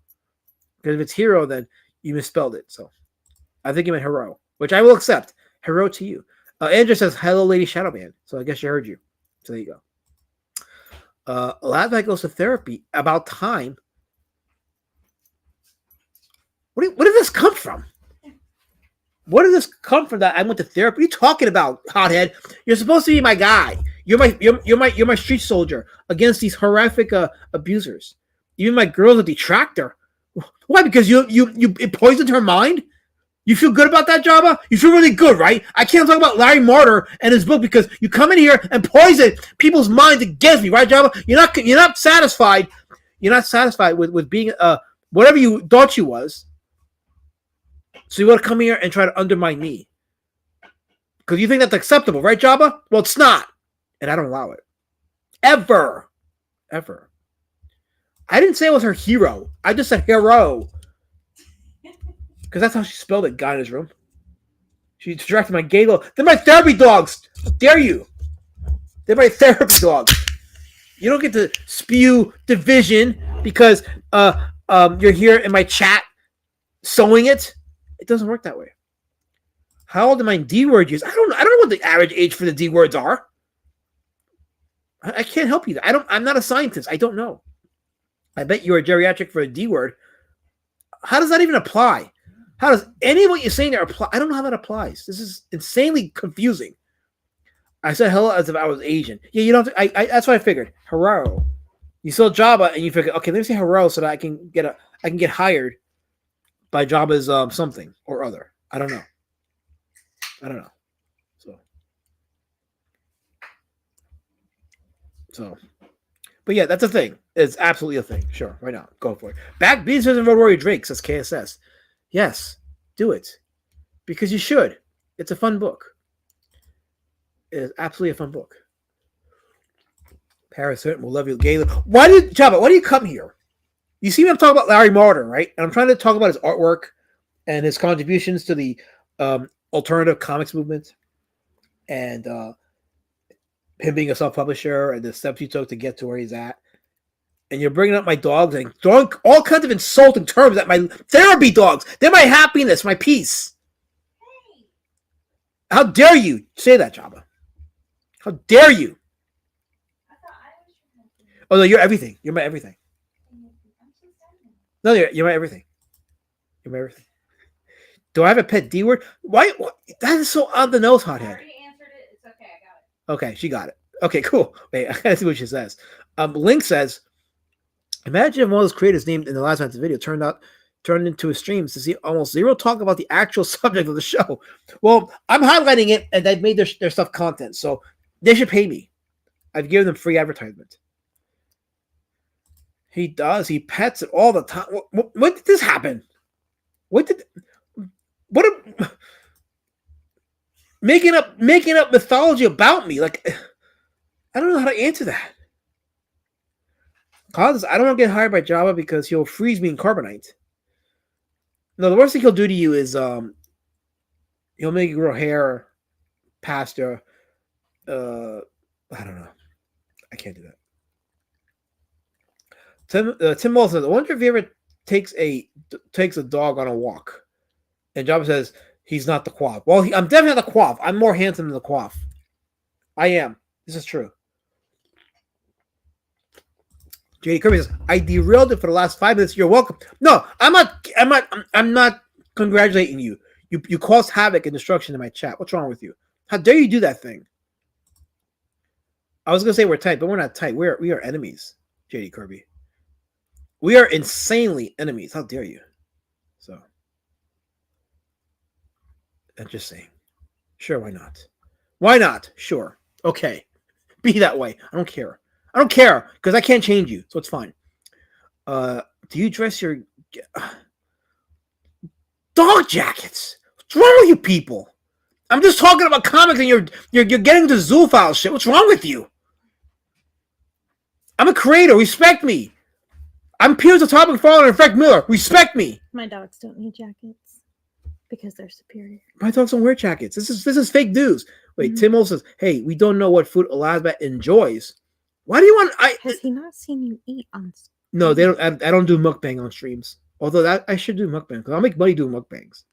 Because if it's hero, then you misspelled it. So I think you meant hero, which I will accept. Hero to you. Andrew says, hello, Lady Shadowman. So I guess she heard you. So there you go. A lot of that goes to therapy. About time. Where did this come from? Where did this come from that I went to therapy? What are you talking about, hothead? You're supposed to be my guy. You're my street soldier against these horrific abusers. Even my girl's a detractor. Why? Because you it poisoned her mind? You feel good about that, Jabba? You feel really good, right? I can't talk about Larry Marder and his book because you come in here and poison people's minds against me, right, Jabba? You're not satisfied. You're not satisfied with being whatever you thought you was. So you want to come here and try to undermine me. Because you think that's acceptable, right, Jabba? Well, it's not. And I don't allow it. Ever. Ever. I didn't say it was her hero. I just said hero. Because that's how she spelled it, guy in his room. She distracted my gay little... They're my therapy dogs. How dare you? They're my therapy dogs. You don't get to spew division because you're here in my chat sewing it. It doesn't work that way. How old am I in D-word years? I don't know what the average age for the D-words are. I can't help you. I'm not a scientist. I don't know. I bet you're a geriatric for a D-word. How does that even apply? How does any of what you're saying there apply? I don't know how that applies. This is insanely confusing. I said hello as if I was Asian. Yeah, you don't have to, that's what I figured. Hero. You saw Jabba and you figured, okay, let me say hero so that I can get hired by Jabba's something or other. I don't know. So, but yeah, that's a thing. It's absolutely a thing. Sure, right now, go for it. Back Beast Citizen Roadwarrior Drake says KSS. Yes, do it because you should. It's a fun book. It is absolutely a fun book. Parasite will love you, Galen. Why do you come here? You see me? I'm talking about Larry Marder, right? And I'm trying to talk about his artwork and his contributions to the alternative comics movement, and him being a self-publisher and the steps he took to get to where he's at. And you're bringing up my dogs and throwing all kinds of insulting terms at my therapy dogs. They're my happiness, my peace. Hey. How dare you say that, Jabba? How dare you? I thought I was your husband. Oh, no, you're everything. You're my everything. I'm so sad. No, you're my everything. You're my everything. Do I have a pet D word? Why? That is so on the nose, I hothead. already answered it. It's okay. I got it. Okay, she got it. Okay, cool. Wait, I gotta see what she says. Link says, Imagine if one of those creators named in the last night's video turned into a stream to see almost zero talk about the actual subject of the show. Well, I'm highlighting it, and they've made their stuff content, so they should pay me. I've given them free advertisement. He does. He pets it all the time. When did this happen? Making up mythology about me? Like, I don't know how to answer that. Cause I don't want to get hired by Java because he'll freeze me in carbonite. No, the worst thing he'll do to you is he'll make you grow hair past your I don't know. I can't do that. Tim Wall says, I wonder if he ever takes a dog on a walk. And Java says he's not the quaff. Well, I'm definitely not the quaff. I'm more handsome than the quaff. I am. This is true. JD Kirby says, I derailed it for the last 5 minutes. You're welcome. No, I'm not congratulating you. You caused havoc and destruction in my chat. What's wrong with you? How dare you do that thing? I was gonna say we're tight, but we're not tight. We are enemies, JD Kirby. We are insanely enemies. How dare you? So I'm just saying. Sure, why not? Why not? Sure. Okay. Be that way. I don't care. I don't care because I can't change you, so it's fine. Do you dress your dog jackets? What's wrong with you people? I'm just talking about comics and you're getting to zoophile shit. What's wrong with you? I'm a creator. Respect me. I'm Piers the Topic Follower and Frank Miller. Respect me. My dogs don't need jackets because they're superior. My dogs don't wear jackets. This is fake news. Wait, Tim also says, hey, we don't know what food Elizabeth enjoys. Why do you want? Has he not seen you eat on? No, they don't. I don't do mukbang on streams. Although I should do mukbang because I'll make money doing mukbangs.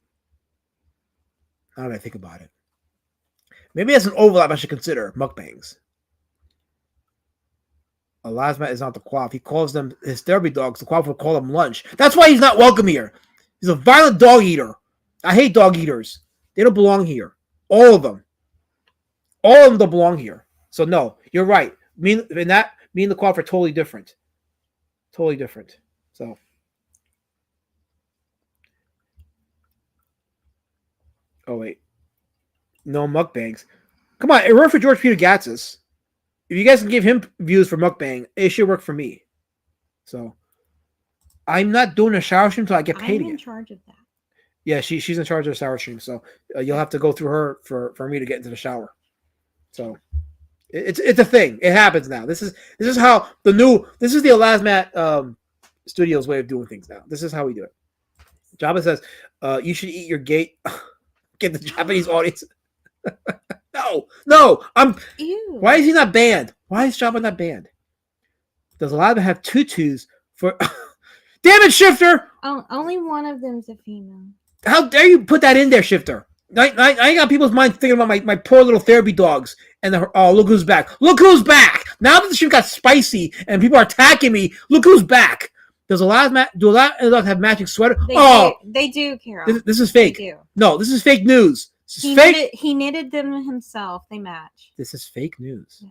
Now that I think about it, maybe as an overlap, I should consider mukbangs. Elizabeth is not the quaff. He calls them his therapy dogs. The quaff will call them lunch. That's why he's not welcome here. He's a violent dog eater. I hate dog eaters. They don't belong here. All of them. All of them don't belong here. So no, you're right. Me and the quaff are totally different. Totally different. So. Oh, wait. No mukbangs. Come on, it worked for George Peter Gatzis. If you guys can give him views for mukbang, it should work for me. So, I'm not doing a shower stream until I get paid I'm again. in charge of that. Yeah, she's in charge of the shower stream. So, you'll have to go through her for me to get into the shower. So, it's a thing. It happens now. This is how this is the Elasmat Studios way of doing things now. This is how we do it. Jabba says, you should eat your gate. Get the Japanese audience. No. Ew. Why is he not banned? Why is Jabba not banned? Does Elasmat have tutus for? Damn it, Shifter! Oh, only one of them's a female. How dare you put that in there, Shifter? I ain't got people's minds thinking about my poor little therapy dogs. And look who's back. Look who's back. Now that the shit got spicy and people are attacking me, look who's back. Do a lot of have matching sweater? They do, Carol. This is fake. They do. No, this is fake news. This is fake. He knitted them himself. They match. This is fake news.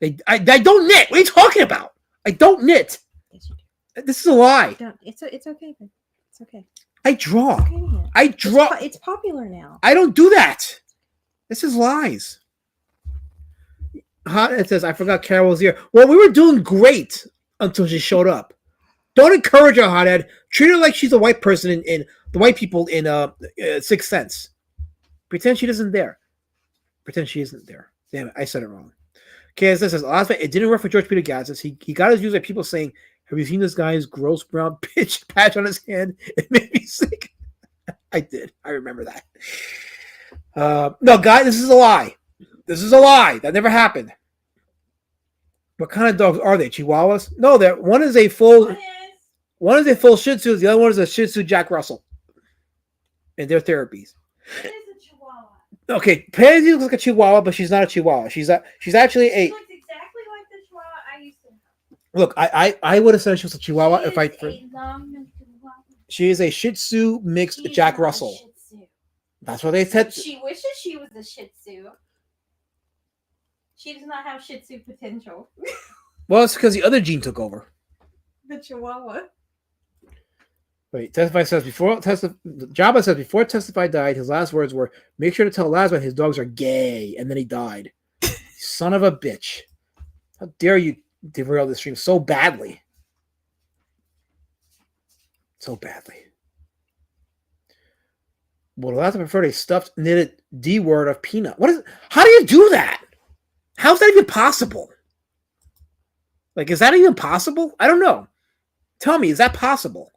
Yes. I don't knit. What are you talking about? I don't knit. Yes, you do. This is a lie. It's okay. Babe. It's okay. I draw. It's okay. I draw. It's popular now. I don't do that. This is lies. It says, I forgot Carol was here. Well, we were doing great until she showed up. Don't encourage her, hothead. Treat her like she's a white person in the white people in Sixth Sense. Pretend she isn't there. Pretend she isn't there. Damn it, I said it wrong. Okay, it says, it didn't work for George Peter Gatzis. He got his views by people saying, have you seen this guy's gross brown pitch patch on his hand? It made me sick. I did. I remember that. No, guy, this is a lie. This is a lie. That never happened. What kind of dogs are they? Chihuahuas? No, one is a full Shih Tzu. The other one is a Shih Tzu Jack Russell. And their therapies. It is a Chihuahua. Okay, Pansy looks like a Chihuahua, but she's not a Chihuahua. She's actually a. She looks exactly like the Chihuahua I used to have. Look, I would have said she was a Chihuahua if I. She is a Shih Tzu mixed She's Jack not a Russell. Shih Tzu. That's what they said. She wishes she was a Shih Tzu. She does not have Shih Tzu potential. Well, it's because the other gene took over. The Chihuahua. Wait, Testify says Jabba says before Testify died, his last words were, "Make sure to tell Lazarus his dogs are gay," and then he died. Son of a bitch! How dare you derail the stream so badly? So badly. Would Lazarus prefer a stuffed knitted D word of peanut? What is? How do you do that? How's that even possible? Like, is that even possible? I don't know. Tell me, is that possible?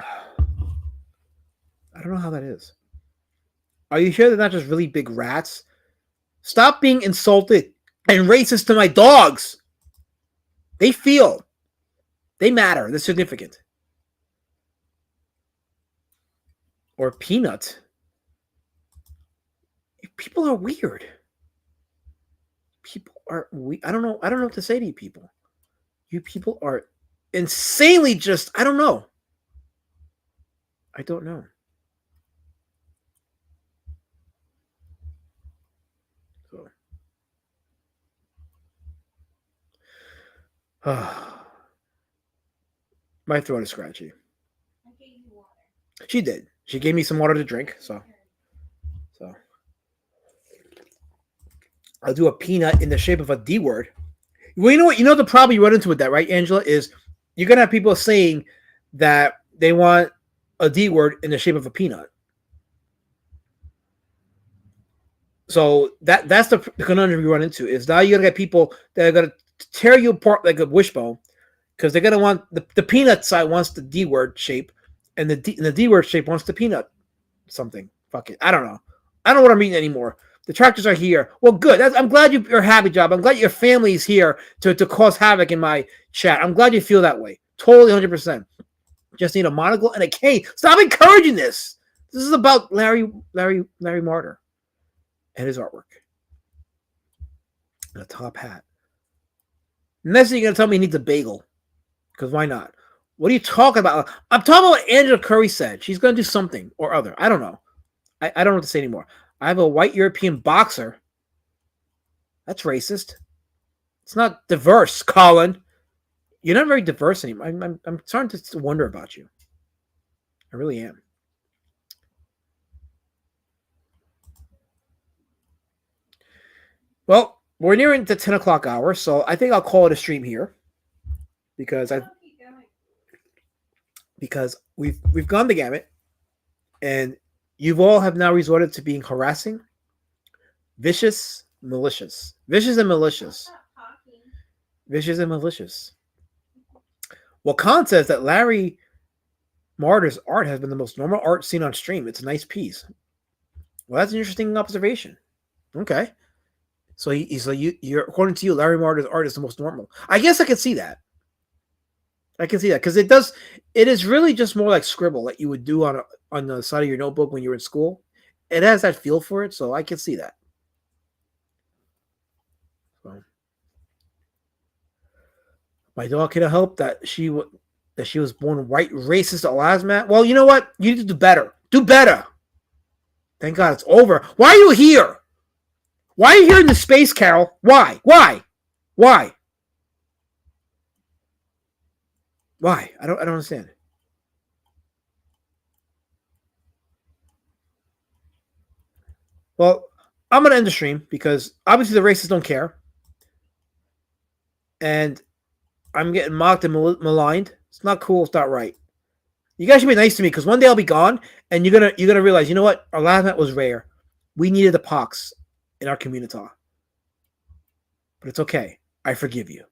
I don't know how that is. Are you sure they're not just really big rats? Stop being insulted and racist to my dogs. They feel. They matter. They're significant. Or peanut. People are weird. People are weird. I don't know what to say to you people. You people are insanely just, I don't know. I don't know. So. My throat is scratchy. I gave you water. She did. She gave me some water to drink, so I'll do a peanut in the shape of a D word. Well, you know what? You know the problem you run into with that, right, Angela? Is you're gonna have people saying that they want a D word in the shape of a peanut. So that's the conundrum you run into. Is now you're gonna get people that are gonna tear you apart like a wishbone because they're gonna want the peanut side wants the D word shape, and the D word shape wants the peanut something. Fuck it. I don't know. I don't know what I'm eating anymore. The tractors are here. Well, good. I'm glad you're happy, Job. I'm glad your family's here to cause havoc in my chat. I'm glad you feel that way. Totally 100%. Just need a monocle and a cane. Stop encouraging this. This is about Larry Marder and his artwork. And a top hat. Next thing you're going to tell me he needs a bagel. Because why not? What are you talking about? I'm talking about what Angela Curry said. She's going to do something or other. I don't know. I don't know what to say anymore. I have a white European boxer. That's racist. It's not diverse, Colin. You're not very diverse anymore. I'm starting to wonder about you. I really am. Well, we're nearing the 10 o'clock hour, so I think I'll call it a stream here. Because we've gone the gamut, and you all have now resorted to being harassing, vicious, malicious. Vicious and malicious. Vicious and malicious. Well, Khan says that Larry Marder's art has been the most normal art seen on stream. It's a nice piece. Well, that's an interesting observation. Okay. So you're according to you, Larry Marder's art is the most normal. I guess I can see that. I can see that because it is really just more like scribble that you would do on the side of your notebook when you were in school. It has that feel for it, so I can see that. So, my dog cannot help that she was born white, racist, Alasmat. Well, you know what? You need to do better. Do better. Thank God it's over. Why are you here? Why are you here in the space, Carol? Why? Why? Why? Why? I don't understand. Well, I'm going to end the stream because obviously the racists don't care. And I'm getting mocked and maligned. It's not cool. It's not right. You guys should be nice to me because one day I'll be gone and you're gonna realize, you know what? Our last night was rare. We needed a pox in our community. But it's okay. I forgive you.